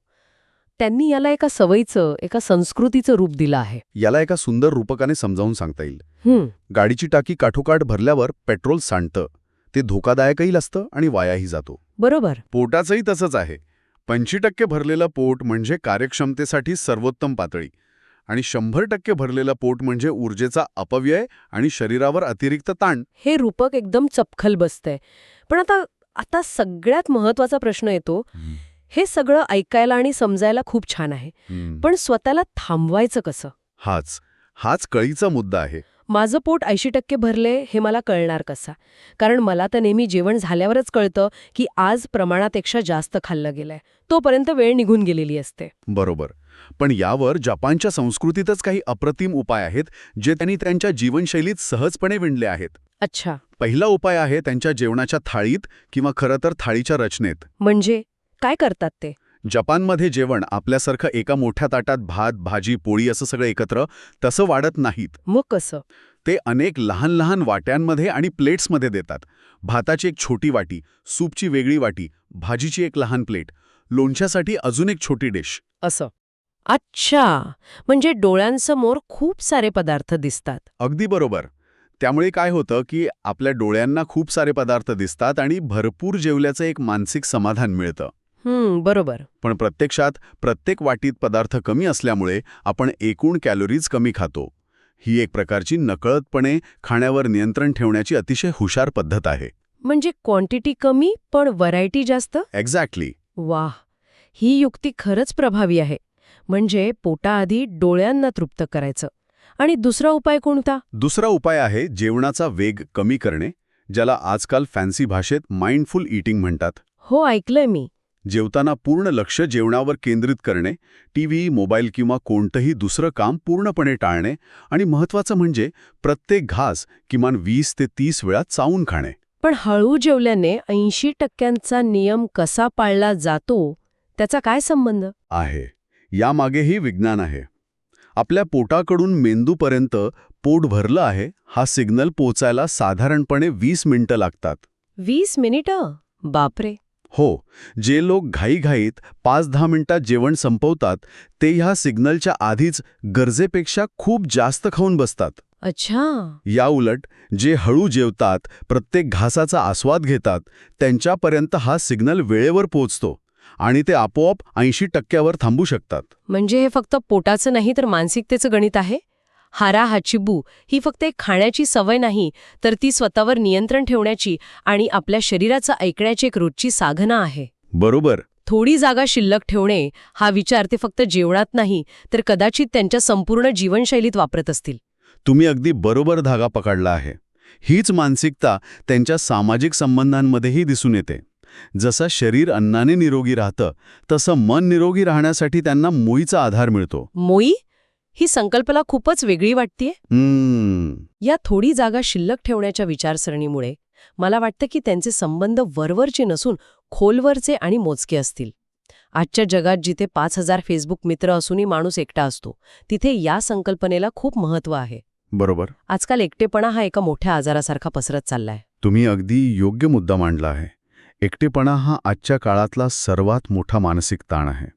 त्यांनी याला एका सवयीचं, एका संस्कृतीचं रूप दिलं आहे. याला एका सुंदर रूपकाने समजावून सांगता येईल. गाडीची टाकी काठोकाठ भरल्यावर पेट्रोल सांडतं. ते धोकादायकही असतं आणि वायाही जातो. बरोबर. पोटाचंही तसंच आहे. 85% भरलेलं पोट म्हणजे कार्यक्षमतेसाठी सर्वोत्तम पातळी आणि 100% भरलेलं पोट म्हणजे ऊर्जेचा अपव्यय आणि शरीरावर अतिरिक्त ताण. हे रूपक एकदम चपखल बसतंय. पण आता सगळ्यात महत्वाचा प्रश्न येतो. हे सगळं ऐकायला आणि समजायला खूप छान आहे, पण स्वतःला थांबवायचं कसं? हाच कळीचा मुद्दा आहे. माझं पोट 80% भरले हे मला कळणार कसा? कारण मला तर नेहमी जेवण झाल्यावरच कळतं की आज प्रमाणापेक्षा जास्त खाल्लं गेलंय. तोपर्यंत वेळ निघून गेलेली असते. बरोबर. पण यावर जपानच्या संस्कृतीतच काही अप्रतिम उपाय आहेत जे त्यांनी त्यांच्या जीवनशैलीत सहजपणे विणले आहेत. अच्छा. पहिला उपाय आहे त्यांच्या जेवणाच्या थाळीत किंवा खरं तर थाळीच्या रचनेत. म्हणजे काय करतात ते? जपानमध्ये जेवण आपल्यासारखं एका मोठ्या ताटात भात, भाजी, पोळी असं सगळं एकत्र तसं वाढत नाहीत. मग कसं? ते अनेक लहान लहान वाट्यांमध्ये आणि प्लेट्समध्ये देतात. भाताची एक छोटी वाटी, सूपची वेगळी वाटी, भाजीची एक लहान प्लेट, लोणच्यासाठी अजून एक छोटी डिश. असं. अच्छा, म्हणजे डोळ्यांसमोर खूप सारे पदार्थ दिसतात. अगदी बरोबर. त्यामुळे काय होतं की आपल्या डोळ्यांना खूप सारे पदार्थ दिसतात आणि भरपूर जेवल्याचं एक मानसिक समाधान मिळतं. बरोबर. पण प्रत्यक्षात प्रत्येक वाटीत पदार्थ कमी असल्यामुळे आपण एकूण कॅलरीज कमी खातो. ही एक प्रकारची नकळतपणे खाण्यावर नियंत्रण ठेवण्याची अतिशय हुशार पद्धत आहे. म्हणजे क्वांटिटी कमी पण व्हरायटी जास्त? एक्झॅक्टली. वाह, ही युक्ती खरंच प्रभावी आहे. म्हणजे पोटाआधी डोळ्यांना तृप्त करायचं. आणि दुसरा उपाय कोणता? दुसरा उपाय आहे जेवणाचा वेग कमी करणे, ज्याला आजकाल फॅन्सी भाषेत माइंडफुल ईटिंग म्हणतात. हो, ऐकलंय मी. जेवताना पूर्ण लक्ष जेवणावर केंद्रित करणे, टीव्ही, मोबाईल किंवा कोणतंही दुसरं काम पूर्णपणे टाळणे आणि महत्त्वाचं म्हणजे प्रत्येक घास किमान 20 ते 30 वेळा चावून खाणे. पण हळू जेवल्याने 80% नियम कसा पाळला जातो त्याचा काय संबंध? आहे. यामागेही विज्ञान आहे. आपल्या पोटाकडून मेंदूपर्यंत पोट भरलं आहे हा सिग्नल पोचायला साधारणपणे 20 मिनिटं लागतात. 20 मिनिटं? बापरे. हो, जे लोक घाईघाईत 5-10 मिनिटात जेवण संपवतात ते ह्या सिग्नलच्या आधीच गरजेपेक्षा खूप जास्त खाऊन बसतात. अच्छा. याउलट जे हळू जेवतात, प्रत्येक घासाचा आस्वाद घेतात, त्यांच्यापर्यंत हा सिग्नल वेळेवर पोहोचतो आणि ते आपोआप 80% थांबू शकतात. म्हणजे हे फक्त पोटाचं नाही तर मानसिकतेचं गणित आहे? हारा हाचिबू ही फक्त एक खाण्याची सवय नाही, तर ती स्वतःवर नियंत्रण ठेवण्याची आणि आपल्या शरीराचं ऐकण्याची एक रोजची साधना आहे. बरोबर. थोडी जागा शिल्लक ठेवणे हा विचार ते फक्त जेवणात नाही तर कदाचित त्यांच्या संपूर्ण जीवनशैलीत वापरत असतील. तुम्ही अगदी बरोबर धागा पकडला आहे. हीच मानसिकता त्यांच्या सामाजिक संबंधांमध्येही दिसून येते. जसं शरीर अन्नाने निरोगी राहतं तसं मन निरोगी राहण्यासाठी त्यांना मोईचा आधार मिळतो. मोई? ही संकल्पना खूपच वेगळी वाटतेय. या थोडी जागा शिल्लक ठेवण्याच्या विचारसरणीमुळे मला वाटतं की त्यांचे संबंध वरवरचे नसून खोलवरचे आणि मोजके असतील. आजच्या जगात जिथे 5000 फेसबुक मित्र असूनही माणूस एकटा असतो, तिथे या संकल्पनेला खूप महत्त्व आहे. बरोबर. आजकाल एकटेपणा हा एका मोठ्या आजारासारखा पसरत चाललाय. तुम्ही अगदी योग्य मुद्दा मांडला आहे. एकटेपणा हा आजच्या काळातला सर्वात मोठा मानसिक ताण आहे.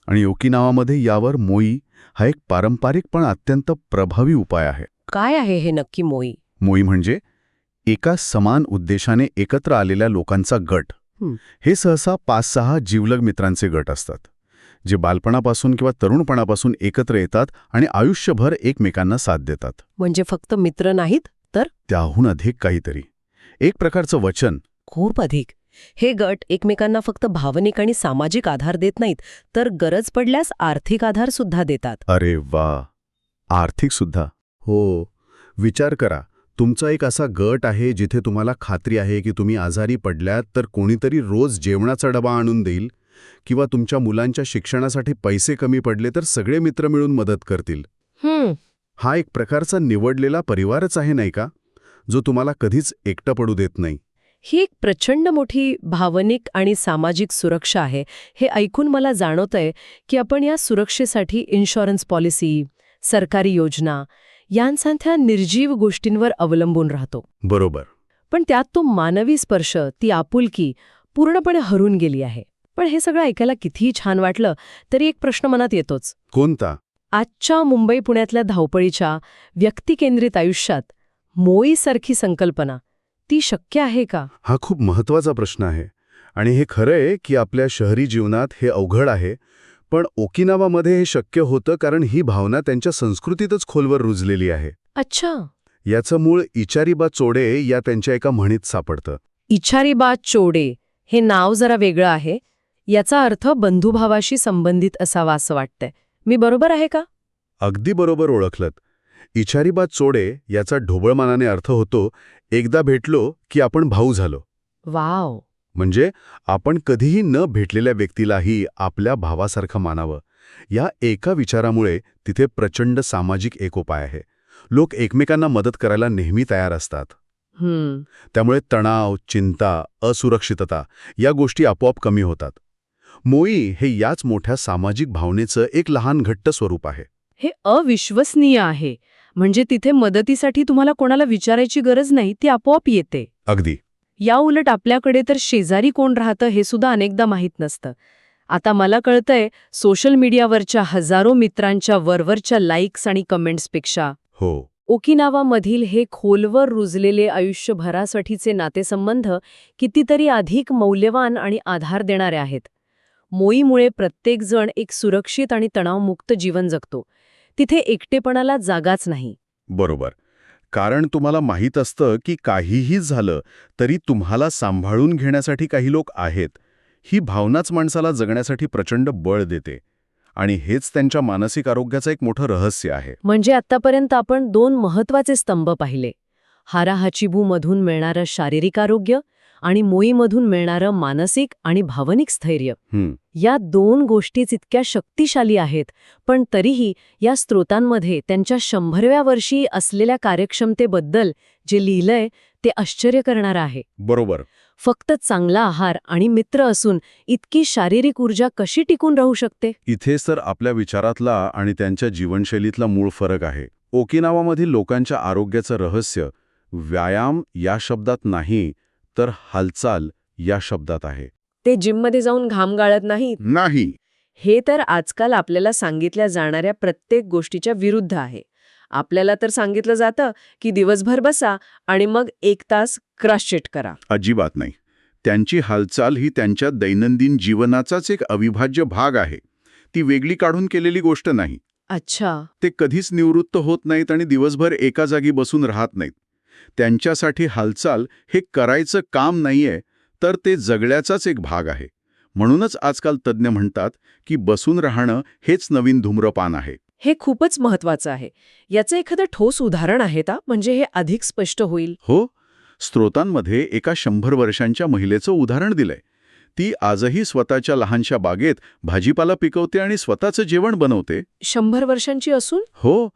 आणि ओकिनावामध्ये यावर मोई हा एक पारंपरिक पण अत्यंत प्रभावी उपाय आहे. काय आहे हे नक्की मोई? मोई म्हणजे एका समान उद्देशाने एकत्र आलेल्या लोकांचा गट. हे सहसा 5-6 जिवलग मित्रांचे गट असतात, जे बालपणापासून किंवा तरुणपणापासून एकत्र येतात आणि आयुष्यभर एकमेकांना साथ देतात. म्हणजे फक्त मित्र नाहीत तर त्याहून अधिक काहीतरी, एक प्रकारचं वचन. खूप अधिक. हे गट एकमेकांना फक्त भावनिक आणि सामाजिक आधार देत नाहीत, तर गरज पडल्यास आर्थिक आधार सुद्धा देतात. अरे वा, आर्थिक सुद्धा? हो. विचार करा, तुमचा एक असा गट आहे जिथे तुम्हाला खात्री आहे की तुम्ही आजारी पडल्यात तर कोणीतरी रोज जेवणाचा डबा आणून देईल, किंवा तुमच्या मुलांच्या शिक्षणासाठी पैसे कमी पडले तर सगळे मित्र मिळून मदत करतील. हा एक प्रकारचा निवडलेला परिवारच आहे नाही का, जो तुम्हाला कधीच एकटं पडू देत नाही. ही एक प्रचंड मोठी भावनिक आणि सामाजिक सुरक्षा आहे. हे ऐकून मला जाणवतंय की आपण या सुरक्षेसाठी इन्शुरन्स पॉलिसी, सरकारी योजना यांसारख्या निर्जीव गोष्टींवर अवलंबून राहतो. बरोबर. पण त्यात तो मानवी स्पर्श, ती आपुलकी पूर्णपणे हरून गेली आहे. पण हे सगळं ऐकायला कितीही छान वाटलं तरी एक प्रश्न मनात येतोच. कोणता? आजच्या मुंबई पुण्यातल्या धावपळीच्या व्यक्तिकेंद्रित आयुष्यात मोईसारखी संकल्पना ती शक्य आहे का? हा खूप महत्त्वाचा प्रश्न आहे. आणि हे खरं आहे की आपल्या शहरी जीवनात हे अवघड आहे, पण ओकिनावामध्ये हे शक्य होतं कारण ही भावना त्यांच्या संस्कृतीतच खोलवर रुजलेली आहे. अच्छा. याचं मूळ इचारीबा चोडे या त्यांच्या एका म्हणीत सापडतं. इचारीबा चोडे हे नाव जरा वेगळं आहे. याचा अर्थ बंधुभावाशी संबंधित असावा असं वाटतंय. मी बरोबर आहे का? अगदी बरोबर ओळखलत. इचारीबा चोडे याचा ढोबळमानाने अर्थ होतो, एकदा भेटलो की आपण भाऊ झालो. वाव. म्हणजे आपण कधीही न भेटलेल्या व्यक्तीलाही आपल्या भावासारखं मानावं. या एका विचारामुळे तिथे प्रचंड सामाजिक एकोपा आहे. लोक एकमेकांना मदत करायला नेहमी तयार असतात. त्यामुळे तणाव, चिंता, असुरक्षितता या गोष्टी आपोआप कमी होतात. मोई हे याच मोठ्या सामाजिक भावनेचं एक लहान घट्ट स्वरूप आहे. हे अविश्वसनीय आहे. म्हणजे तिथे मदतीसाठी तुम्हाला कोणाला विचारायची गरज नाही, ती आपोआप येते. अगदी. या उलट आपल्याकडे तर शेजारी कोण राहतं हे सुद्धा अनेकदा माहीत नसतं. आता मला कळतंय, सोशल मीडियावरच्या हजारो मित्रांच्या वरवरच्या लाईक्स आणि कमेंट्सपेक्षा हो. ओकिनावामधील हे खोलवर रुजलेले आयुष्यभरासाठीचे नातेसंबंध कितीतरी अधिक मौल्यवान आणि आधार देणारे आहेत. मोईमुळे प्रत्येकजण एक सुरक्षित आणि तणावमुक्त जीवन जगतो. तिथे एकटेपणाला जागाच नाही. बरोबर. कारण तुम्हाला माहीत असतं की काहीही झालं तरी तुम्हाला सांभाळून घेण्यासाठी काही लोक आहेत. ही भावनाच माणसाला जगण्यासाठी प्रचंड बळ देते. आणि हेच त्यांच्या मानसिक आरोग्याचं एक मोठं रहस्य आहे. म्हणजे आत्तापर्यंत आपण 2 महत्वाचे स्तंभ पाहिले. हारा हाचिबूमधून मिळणारं शारीरिक आरोग्य आणि मोईमधून मिळणारं मानसिक आणि भावनिक स्थैर्य. या 2 गोष्टीच इतक्या शक्तिशाली आहेत, पण तरीही या स्रोतांमध्ये त्यांच्या 100व्या वर्षी असलेल्या कार्यक्षमतेबद्दल जे लिहिलंय ते आश्चर्य करणारं आहे. बरोबर. फक्त चांगला आहार आणि मित्र असून इतकी शारीरिक ऊर्जा कशी टिकून राहू शकते? इथेच तर आपल्या विचारातला आणि त्यांच्या जीवनशैलीतला मूळ फरक आहे. ओकिनावामधील लोकांच्या आरोग्याचं रहस्य व्यायाम या शब्दात नाही, तर हालचाल या शब्दात आहे. ते जिममध्ये जाऊन घाम गाळत नाहीत. नाही. हे तर आजकाल आपल्याला सांगितल्या जाणाऱ्या प्रत्येक गोष्टीच्या विरुद्ध आहे. आपल्याला तर सांगितलं जातं की दिवसभर बसा आणि मग 1 तास क्रॉसफिट करा. अजिबात नाही. त्यांची हालचाल ही त्यांच्या दैनंदिन जीवनाचाच एक अविभाज्य भाग आहे. ती वेगळी काढून केलेली गोष्ट नाही. अच्छा. ते कधीच निवृत्त होत नाहीत आणि दिवसभर एका जागी बसून राहत नाहीत. त्यांच्यासाठी हालचाल हे करायचं काम नाहीये, तर ते जगण्याचाच एक भाग आहे. म्हणूनच आजकाल तज्ज्ञ म्हणतात की बसून राहणं हेच नवीन धूम्रपान आहे. हे खूपच महत्वाचं आहे. याचं एखादं ठोस उदाहरण आहे का, म्हणजे हे अधिक स्पष्ट होईल? हो. स्रोतांमध्ये एका 100 वर्षांच्या महिलेचं उदाहरण दिलंय. ती आजही स्वतःच्या लहानशा बागेत भाजीपाला पिकवते आणि स्वतःचं जेवण बनवते. 100 वर्षांची असून? हो.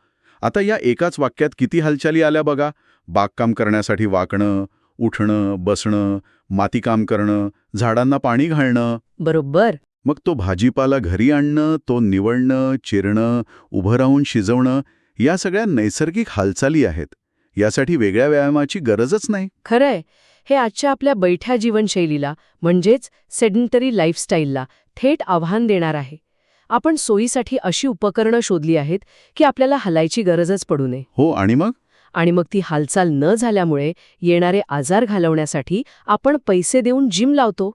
आता या एकाच वाक्यात किती हालचाली आल्या बघा. बागकाम करण्यासाठी वाकणं, उठणं, बसणं, मातीकाम करणं, झाडांना पाणी घालणं. बरोबर. मग तो भाजीपाला घरी आणणं, तो निवडणं, चिरणं, उभं राहून शिजवणं, या सगळ्या नैसर्गिक हालचाली आहेत. यासाठी वेगळ्या व्यायामाची गरजच नाही. खरंय. हे आजच्या आपल्या बैठ्या जीवनशैलीला, म्हणजेच सेडेंटरी लाईफस्टाईलला थेट आव्हान देणार आहे. आपण सोयीसाठी अशी उपकरणं शोधली आहेत की आपल्याला हलायची गरजच पडू नये. हो. आणि मग ती हालचाल न झाल्यामुळे येणारे आजार घालवण्यासाठी आपण पैसे देऊन जिम लावतो.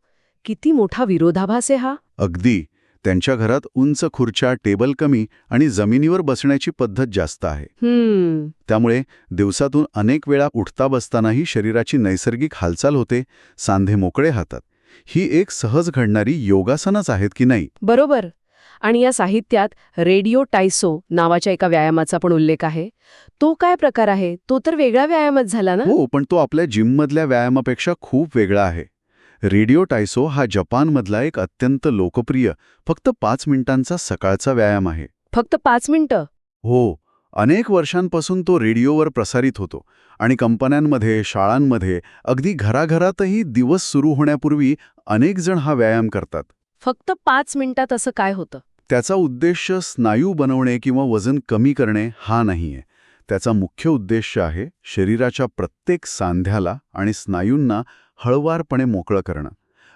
किती मोठा विरोधाभास आहे हा. अगदी. त्यांच्या घरात उंच खुर्च्या, टेबल कमी आणि जमिनीवर बसण्याची पद्धत जास्त आहे. त्यामुळे दिवसातून अनेक वेळा उठता बसतानाही शरीराची नैसर्गिक हालचाल होते, सांधे मोकळे हातात. ही एक सहज घडणारी योगासनच आहेत की नाही? बरोबर. आणि या साहित्यात रेडिओ टायसो नावाच्या एका व्यायामाचा पण उल्लेख आहे. तो काय प्रकार आहे? तो तर वेगळा व्यायामच झाला ना? हो, पण तो आपल्या जिममधल्या व्यायामापेक्षा खूप वेगळा आहे. रेडिओ टायसो हा जपानमधला एक अत्यंत लोकप्रिय, फक्त 5 मिनिटांचा सकाळचा व्यायाम आहे. फक्त 5 मिनिटं? हो. अनेक वर्षांपासून तो रेडिओवर प्रसारित होतो आणि कंपन्यांमध्ये, शाळांमध्ये, अगदी घराघरातही दिवस सुरू होण्यापूर्वी अनेक जण हा व्यायाम करतात. फक्त 5 मिनिटात असं काय होतं? त्याचा उद्देश स्नायू बनवणे किंवा वजन कमी करणे हा नाहीये. त्याचा मुख्य उद्देश आहे शरीराच्या प्रत्येक सांध्याला आणि स्नायूंना हळवारपणे मोकळं करणं,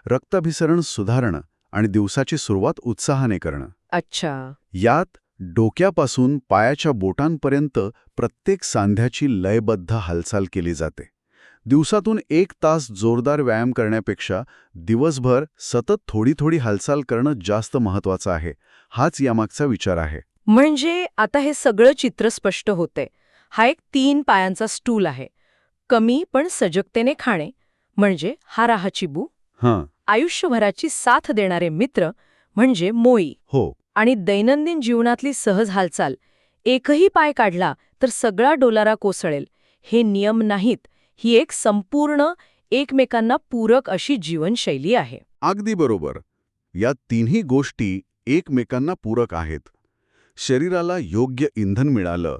रक्ताभिसरण सुधारणं आणि दिवसाची सुरुवात उत्साहाने करणं. अच्छा. यात डोक्यापासून पायाच्या बोटांपर्यंत प्रत्येक सांध्याची लयबद्ध हालचाल केली जाते. दिवसातून 1 तास जोरदार व्यायाम करण्यापेक्षा दिवसभर सतत थोडी थोडी हालचाल करणं जास्त महत्वाचं आहे. हाच यामागचा विचार आहे. म्हणजे आता हे सगळं चित्र स्पष्ट होतंय. हा एक 3 पायांचा स्टूल आहे. कमी पण सजगतेने खाणे म्हणजे हारा हाचिबू, आयुष्यभराची साथ देणारे मित्र म्हणजे मोई, हो, आणि दैनंदिन जीवनातली सहज हालचाल. एकही पाय काढला तर सगळा डोलारा कोसळेल. हे नियम नाहीत. ही एक संपूर्ण, एकमेकांना पूरक अशी जीवनशैली आहे. अगदी बरोबर. या तिन्ही गोष्टी एकमेकांना पूरक आहेत. शरीराला योग्य इंधन मिळालं,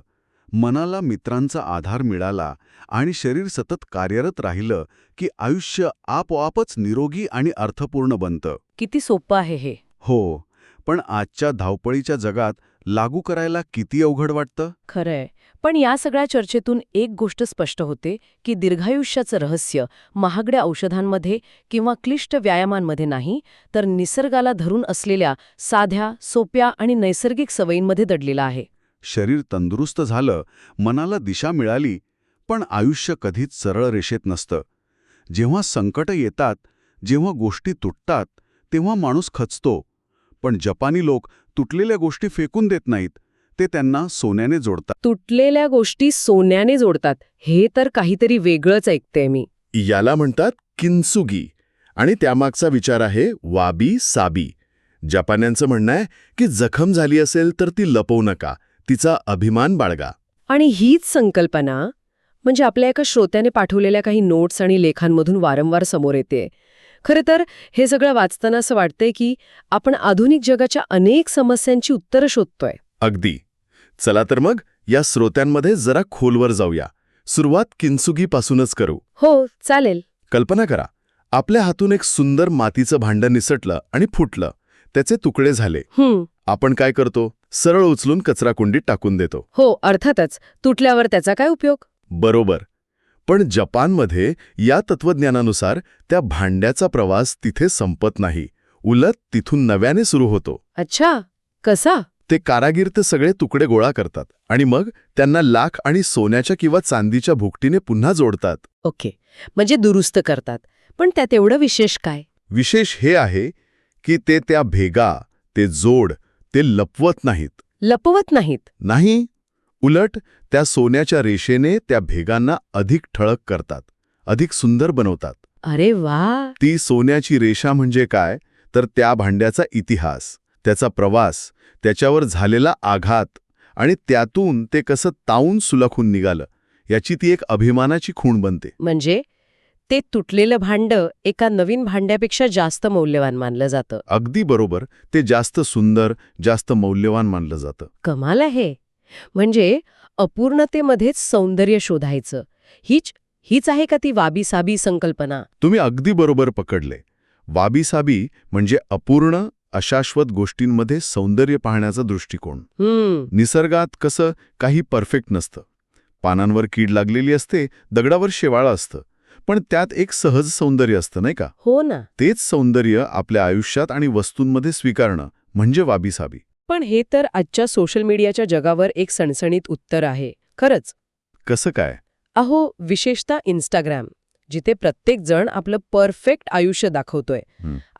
मनाला मित्रांचा आधार मिळाला आणि शरीर सतत कार्यरत राहिलं की आयुष्य आपोआपच निरोगी आणि अर्थपूर्ण बनतं. किती सोपं आहे हे. हो, पण आजच्या धावपळीच्या जगात लागू करायला किती अवघड वाटतं? खरंय. पण या सगळ्या चर्चेतून एक गोष्ट स्पष्ट होते की दीर्घायुष्याचं रहस्य महागड्या औषधांमध्ये किंवा क्लिष्ट व्यायामांमध्ये नाही, तर निसर्गाला धरून असलेल्या साध्या, सोप्या आणि नैसर्गिक सवयींमध्ये दडलेलं आहे. शरीर तंदुरुस्त झालं, मनाला दिशा मिळाली, पण आयुष्य कधीच सरळ रेषेत नसतं. जेव्हा संकटं येतात, जेव्हा गोष्टी तुटतात, तेव्हा माणूस खचतो. पण जपानी लोक तुटलेल्या गोष्टी फेकून देत नाहीत, ते त्यांना सोन्याने जोडतात. तुटलेल्या गोष्टी सोन्याने जोडतात, हे तर काहीतरी वेगळंच ऐकते मी. याला म्हणतात किन्सुगी आणि त्यामागचा विचार आहे वाबी साबी. जपान्यांचं म्हणणं आहे की जखम झाली असेल तर ती लपवू नका, तिचा अभिमान बाळगा. आणि हीच संकल्पना म्हणजे आपल्या एका श्रोत्याने पाठवलेल्या काही नोट्स आणि लेखांमधून वारंवार समोर येते. खरं तर हे सगळं वाचताना असं वाटतंय की आपण आधुनिक जगाच्या अनेक समस्यांची उत्तरं शोधतोय. अगदी. चला तर मग या श्रोत्यांमध्ये जरा खोलवर जाऊया. सुरुवात किन्सुगीपासूनच करू. हो, चालेल. कल्पना करा, आपल्या हातून एक सुंदर मातीचं भांडं निसटलं आणि फुटलं. त्याचे तुकडे झाले. आपण काय करतो? सरळ उचलून कचराकुंडीत टाकून देतो. हो, अर्थातच. तुटल्यावर त्याचा काय उपयोग? बरोबर. पण जपानमध्ये या तत्वज्ञानानुसार त्या भांड्याचा प्रवास तिथे संपत नाही. उलट तिथून नव्याने सुरू होतो. अच्छा, कसा? ते कारागीर ते सगळे तुकडे गोळा करतात आणि मग त्यांना लाख आणि सोन्याच्या किंवा चांदीच्या भुकटीने पुन्हा जोडतात. ओके, म्हणजे दुरुस्त करतात. पण त्यात एवढं विशेष काय? विशेष हे आहे की ते त्या भेगा, ते जोड, ते लपवत नाहीत. लपवत नाहीत? नाही, उलट त्या सोन्याच्या रेषेने त्या भेगांना अधिक ठळक करतात, अधिक सुंदर बनवतात. अरे वा. ती सोन्याची रेषा म्हणजे काय, तर त्या भांड्याचा इतिहास, त्याचा प्रवास, त्याच्यावर झालेला आघात आणि त्यातून ते कसं तावून सुलखून निघालं, याची ती एक अभिमानाची खूण बनते. म्हणजे ते तुटलेलं भांडं एका नवीन भांड्यापेक्षा जास्त मौल्यवान मानलं जातं. अगदी बरोबर. ते जास्त सुंदर, जास्त मौल्यवान मानलं जातं. कमाल आहे. म्हणजे अपूर्णतेमध्येच सौंदर्य शोधायचं. हीच आहे का ती वाबी-साबी संकल्पना? तुम्ही अगदी बरोबर पकडले. वाबी-साबी म्हणजे अपूर्ण, अशाश्वत गोष्टींमध्ये सौंदर्य पाहण्याचा दृष्टिकोन. निसर्गात कसं काही परफेक्ट नसतं. पानांवर कीड लागलेली असते, दगडावर शेवाळं असतं, पण त्यात एक सहज सौंदर्य असतं, नाही का? हो ना. तेच सौंदर्य आपल्या आयुष्यात आणि वस्तूंमध्ये स्वीकारणं म्हणजे वाबी-साबी. पण हे तर आजच्या सोशल मीडियाच्या जगावर एक सणसणीत उत्तर आहे. खरंच. कसं काय? अहो, विशेषतः इंस्टाग्राम, जिथे प्रत्येक जण आपलं परफेक्ट आयुष्य दाखवतोय.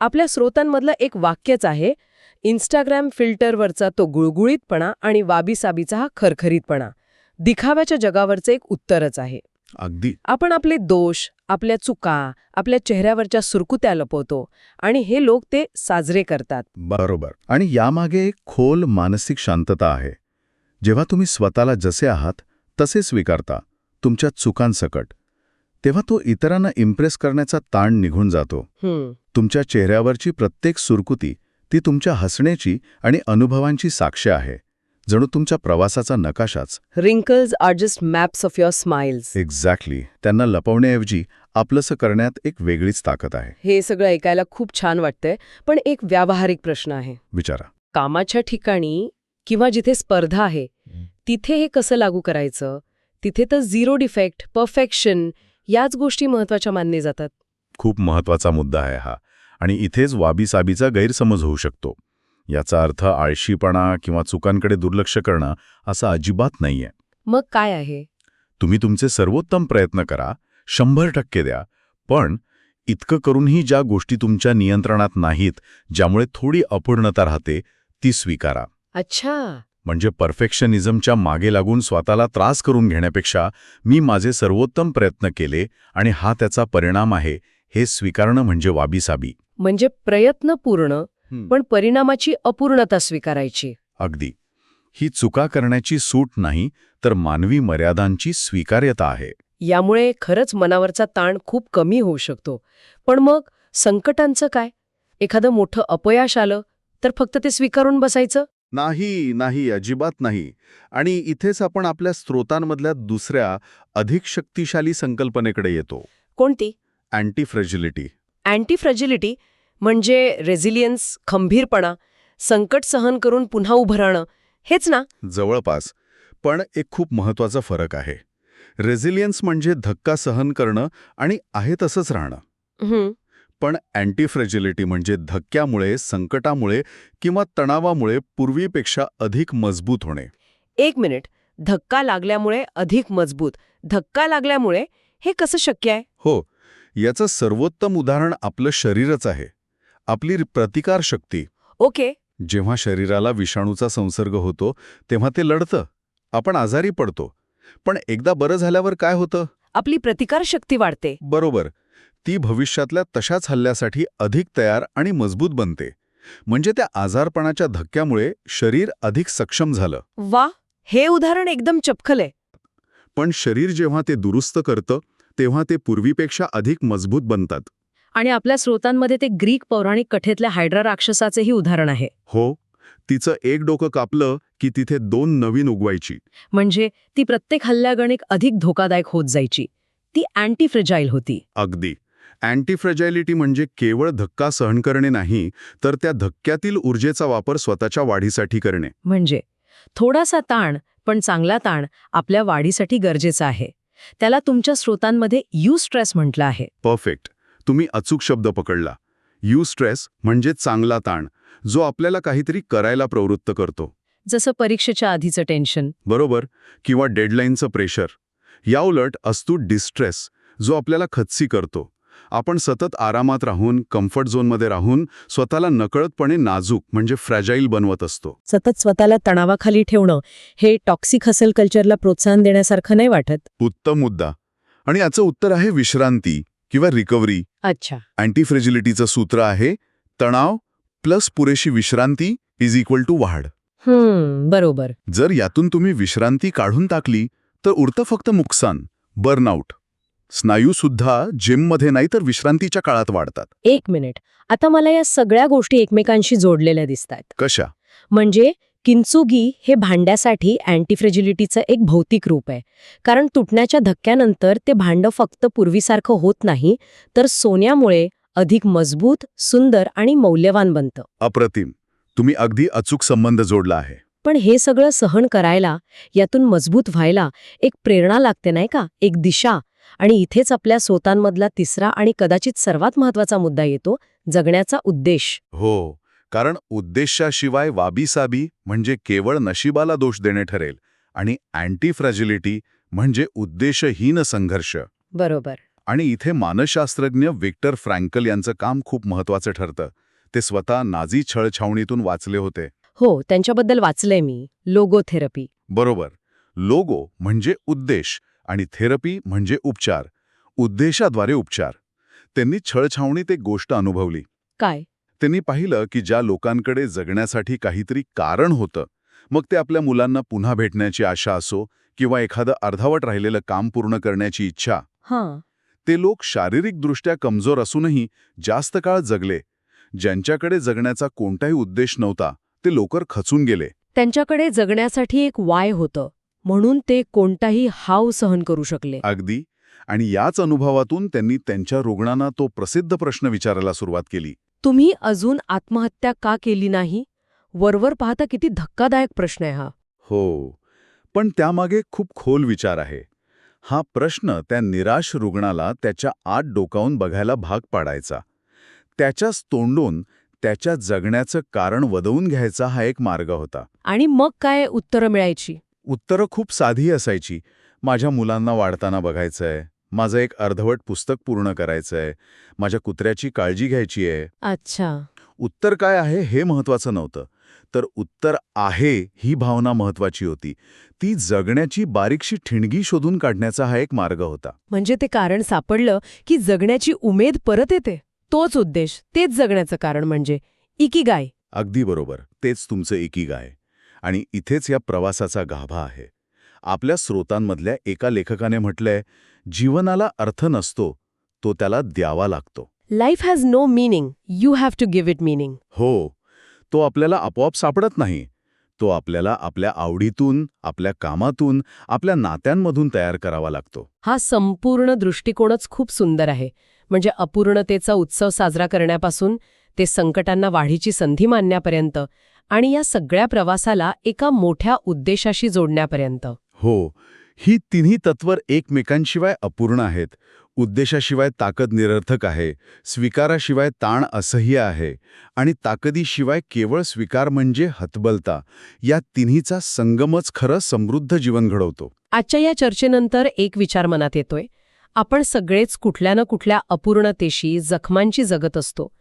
आपल्या स्रोतांमधलं एक वाक्यच आहे, इंस्टाग्राम फिल्टरवरचा तो गुळगुळीतपणा आणि वाबीसाबीचा हा खरखरीतपणा दिखाव्याच्या जगावरचं एक उत्तरच आहे. अगदी. आपण आपले दोष, आपल्या चुका, आपल्या चेहऱ्यावरच्या सुरकुत्या लपवतो आणि हे लोक ते साजरे करतात. बरोबर. आणि यामागे एक खोल मानसिक शांतता आहे. जेव्हा तुम्ही स्वतःला जसे आहात तसे स्वीकारता, तुमच्या चुकांसकट, तेव्हा तो इतरांना इम्प्रेस करण्याचा ताण निघून जातो. तुमच्या चेहऱ्यावरची प्रत्येक सुरकुती ती तुमच्या हसण्याची आणि अनुभवांची साक्ष आहे. जणू तुमच्या प्रवासाचा नकाशाच. Wrinkles are just maps of your smiles. Exactly. त्यांना लपवण्याऐवजी आपलंसं करण्यात एक वेगळीच ताकद आहे. हे सगळं ऐकायला खूप छान वाटतंय, पण एक व्यावहारिक प्रश्न आहे. विचारा. कामाच्या ठिकाणी किंवा जिथे स्पर्धा आहे, तिथे हे कसं लागू करायचं? तिथे तर झिरो डिफेक्ट, परफेक्शन याच गोष्टी महत्वाच्या मानले जातात. खूप महत्वाचा मुद्दा आहे हा. आणि इथेच वाबीसाबीचा गैरसमज होऊ शकतो. याचा अर्थ आळशीपणा किंवा चुकांकडे दुर्लक्ष करणं असं अजिबात नाहीये. मग काय आहे? तुम्ही तुमचे सर्वोत्तम प्रयत्न करा, 100% द्या, पण इतकं करूनही ज्या गोष्टी तुमच्या नियंत्रणात नाहीत, ज्यामुळे थोडी अपूर्णता राहते, ती स्वीकारा. अच्छा. म्हणजे परफेक्शनिझमच्या मागे लागून स्वतःला त्रास करून घेण्यापेक्षा मी माझे सर्वोत्तम प्रयत्न केले आणि हा त्याचा परिणाम आहे, हे स्वीकारणं म्हणजे वाबीसाबी. म्हणजे प्रयत्न पूर्ण, पण परिणामाची अपूर्णता स्वीकारायची. अगदी. ही चुका करण्याची सूट नाही, तर मानवी मर्यादांची स्वीकार्यता आहे. यामुळे खरंच मनावरचा ताण खूप कमी होऊ शकतो. पण मग संकटांचं काय? एखादं मोठं अपयश आलं तर फक्त ते स्वीकारून बसायचं? नाही, अजिबात नाही. आणि इथेच आपण आपल्या स्रोतांमधल्या दुसऱ्या, अधिक शक्तिशाली संकल्पनेकडे येतो. कोणती? Anti fragility. अँटी फ्रॅजिलिटी म्हणजे रेझिलियन्स, खंबीरपणा, संकट सहन करून पुन्हा उभं राहणं, हेच ना? जवळपास. पण एक खूप महत्वाचा फरक आहे. रेझिलियन्स म्हणजे धक्का सहन करणं आणि आहे तसंच राहणं. हं, पण अँटी फ्रेजिलिटी म्हणजे धक्क्यामुळे, संकटामुळे किंवा तणावामुळे पूर्वीपेक्षा अधिक मजबूत होणे. 1 मिनिट. धक्का लागल्यामुळे अधिक मजबूत. धक्का लागल्यामुळे हे कसं शक्य आहे? हो, याचं सर्वोत्तम उदाहरण आपलं शरीरच आहे. आपली प्रतिकारशक्ती. ओके. जेव्हा शरीराला विषाणूचा संसर्ग होतो तेव्हा ते लढतं. आपण आजारी पडतो. पण एकदा बरं झाल्यावर काय होतं? आपली प्रतिकारशक्ती वाढते. बरोबर. ती भविष्यातल्या तशाच हल्ल्यासाठी अधिक तयार आणि मजबूत बनते. म्हणजे त्या आजारपणाच्या धक्क्यामुळे शरीर अधिक सक्षम झालं. वा, हे उदाहरण एकदम चपखल आहे. पण शरीर जेव्हा ते दुरुस्त करतं तेव्हा ते पूर्वीपेक्षा अधिक मजबूत बनतात. आणि आपल्या स्रोतांमध्ये ते ग्रीक पौराणिक कथेतल्या हायड्रा राक्षसाचेही उदाहरण आहे. हो, तिचं एक डोकं कापलं की तिथे 2 नवीन उगवायची. म्हणजे ती प्रत्येक हल्ल्यागणिक अधिक धोकादायक होत जायची. ती अँटी फ्रेजाईल होती. अगदी. अँटी फ्रेजायलिटी म्हणजे केवळ धक्का सहन करणे नाही, तर त्या धक्क्यातील ऊर्जेचा वापर स्वतःच्या वाढीसाठी करणे. म्हणजे थोडासा ताण, पण चांगला ताण आपल्या वाढीसाठी गरजेचा आहे. त्याला तुमच्या स्रोतांमध्ये स्ट्रेस म्हटलं आहे. परफेक्ट. तुम्ही अचूक शब्द पकडला. स्ट्रेस म्हणजे चांगला ताण, जो आपल्याला काहीतरी करायला प्रवृत्त करतो. जसं परीक्षेच्या आधीचं टेन्शन. बरोबर. किंवा डेडलाईनचं प्रेशर. याउलट असतो डिस्ट्रेस, जो आपल्याला खच्ची करतो. आपण सतत आरामात राहून, कम्फर्ट झोनमध्ये राहून स्वतःला नकळतपणे नाजूक म्हणजे फ्रॅजाईल बनवत असतो. सतत स्वतःला तणावाखाली ठेवणं हे टॉक्सिक हसल कल्चरला प्रोत्साहन देण्यासारखं नाही वाटत? उत्तम मुद्दा. आणि याचं उत्तर आहे विश्रांती किंवा रिकव्हरी. अच्छा. अँटी फ्रेजिलिटीचं सूत्र आहे तणाव प्लस पुरेशी विश्रांती इज इक्वल टू वाढ. बरोबर. जर यातून तुम्ही विश्रांती काढून टाकली तर उरतं फक्त नुकसान, बर्नआउट. स्नायूसुद्धा जिममध्ये नाही तर विश्रांतीच्या काळात वाढतात. 1 मिनिट. आता मला या सगळ्या गोष्टी एकमेकांशी जोडलेल्या दिसतात. कशा? म्हणजे किंचुगी हे भांड्यासाठी अँटीफ्रेजिलिटीचं एक भौतिक रूप आहे. कारण तुटण्याच्या धक्क्यानंतर ते भांडं फक्त पूर्वीसारखं होत नाही, तर सोन्यामुळे अधिक मजबूत, सुंदर आणि मौल्यवान बनतं. अप्रतिम. तुम्ही अगदी अचूक संबंध जोडला आहे. पण हे सगळं सहन करायला, यातून मजबूत व्हायला एक प्रेरणा लागते नाही का? एक दिशा. आणि इथेच आपल्या स्वतांमधला तिसरा आणि कदाचित सर्वात महत्वाचा मुद्दा येतो, जगण्याचा उद्देश. हो, कारण उद्देशाशिवाय वाबीसाबी म्हणजे केवळ नशिबाला दोष देणे ठरेल आणि अँटी फ्रॅजिलिटी म्हणजे उद्देशहीन संघर्ष. बरोबर. आणि इथे मानसशास्त्रज्ञ व्हिक्टर फ्रँकल यांचं काम खूप महत्वाचं ठरतं. ते स्वतः नाझी छळछावणीतून वाचले होते. हो, त्यांच्याबद्दल वाचलंय मी. लोगोथेरपी. बरोबर. लोगो म्हणजे उद्देश आणि थेरपी म्हणजे उपचार. उद्देशाद्वारे उपचार. त्यांनी छळछावणीत एक गोष्ट अनुभवली. काय? त्यांनी पाहिलं की ज्या लोकांकडे जगण्यासाठी काहीतरी कारण होतं, मग ते आपल्या मुलांना पुन्हा भेटण्याची आशा असो किंवा एखादं अर्धवट राहिलेलं काम पूर्ण करण्याची इच्छा, हां. ते लोक शारीरिकदृष्ट्या कमजोर असूनही जास्त काळ जगले. ज्यांच्याकडे जगण्याचा कोणताही उद्देश नव्हता ते लवकर खचून गेले. त्यांच्याकडे जगण्यासाठी एक वाय होतं, म्हणून ते कोणताही हाव सहन करू शकले. अगदी. आणि याच अनुभवातून त्यांनी त्यांच्या रुग्णांना तो प्रसिद्ध प्रश्न विचारायला सुरुवात केली. तुम्ही अजून आत्महत्या का केली नाही? वरवर पाहता किती धक्कादायक प्रश्न आहे हा. हो, पण त्यामागे खूप खोल विचार आहे. हा प्रश्न त्या निराश रुग्णाला त्याच्या आत डोकावून बघायला भाग पाडायचा. त्याच्याच तोंडून त्याच्या जगण्याचं कारण वदवून घ्यायचा हा एक मार्ग होता. आणि मग काय उत्तरं मिळायची? उत्तरं खूप साधी असायची. माझ्या मुलांना वाढताना बघायचंय, माझं एक अर्धवट पुस्तक पूर्ण करायचंय, माझ्या कुत्र्याची काळजी घ्यायची आहे. अच्छा. उत्तर काय आहे हे महत्वाचं नव्हतं, तर उत्तर आहे ही भावना महत्वाची होती. ती जगण्याची बारीकशी ठिणगी शोधून काढण्याचा हा एक मार्ग होता. म्हणजे ते कारण सापडलं की जगण्याची उमेद परत येते. तोच उद्देश, तेच जगण्याचं कारण म्हणजे इकिगाय. अगदी बरोबर. तेच तुमचं इकिगाय. आणि इथेच या प्रवासाचा गाभा आहे. आपल्या स्रोतांमधल्या एका लेखकाने म्हटलंय, जीवनाला अर्थ नसतो, तो त्याला द्यावा लागतो. Life has no meaning, you have to give it meaning. हो, तो आपल्याला आपोआप सापडत नाही. तो आपल्याला आपल्या आवडीतून, आपल्या कामातून, आपल्या नात्यांमधून तयार करावा लागतो. हा संपूर्ण दृष्टिकोनच खूप सुंदर आहे. म्हणजे अपूर्णतेचा उत्सव साजरा करण्यापासून ते संकटांना वाढीची संधी मानण्यापर्यंत आणि या सगळ्या प्रवासाला एका मोठ्या उद्देशाशी जोडण्यापर्यंत. हो, ही तिन्ही तत्वर एकमेकांशिवाय अपूर्ण आहेत. उद्देशाशिवाय ताकद निरर्थक आहे, स्वीकाराशिवाय ताण असह्य आहे आणि ताकदीशिवाय केवळ स्वीकार म्हणजे हतबलता. या तिन्हीचा संगमच खरं समृद्ध जीवन घडवतो. आजच्या या चर्चेनंतर एक विचार मनात येतोय. आपण सगळेच कुठल्या ना कुठल्या अपूर्णतेशी, जखमांची जगत असतो.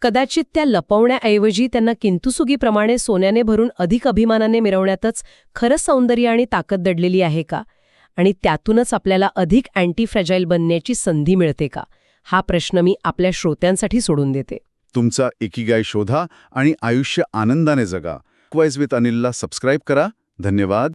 कदाचित त्या लपवण्याऐवजी त्यांना किंतुसुगीप्रमाणे सोन्याने भरून अधिक अभिमानाने मिरवण्यातच खरं सौंदर्य आणि ताकद दडलेली आहे का? आणि त्यातूनच आपल्याला अधिक अँटी फ्रॅजाईल बनण्याची संधी मिळते का? हा प्रश्न मी आपल्या श्रोत्यांसाठी सोडून देते. तुमचा इकिगाई शोधा आणि आयुष्य आनंदाने जगा. क्वाइज विथ अनिलला सबस्क्राईब करा. धन्यवाद.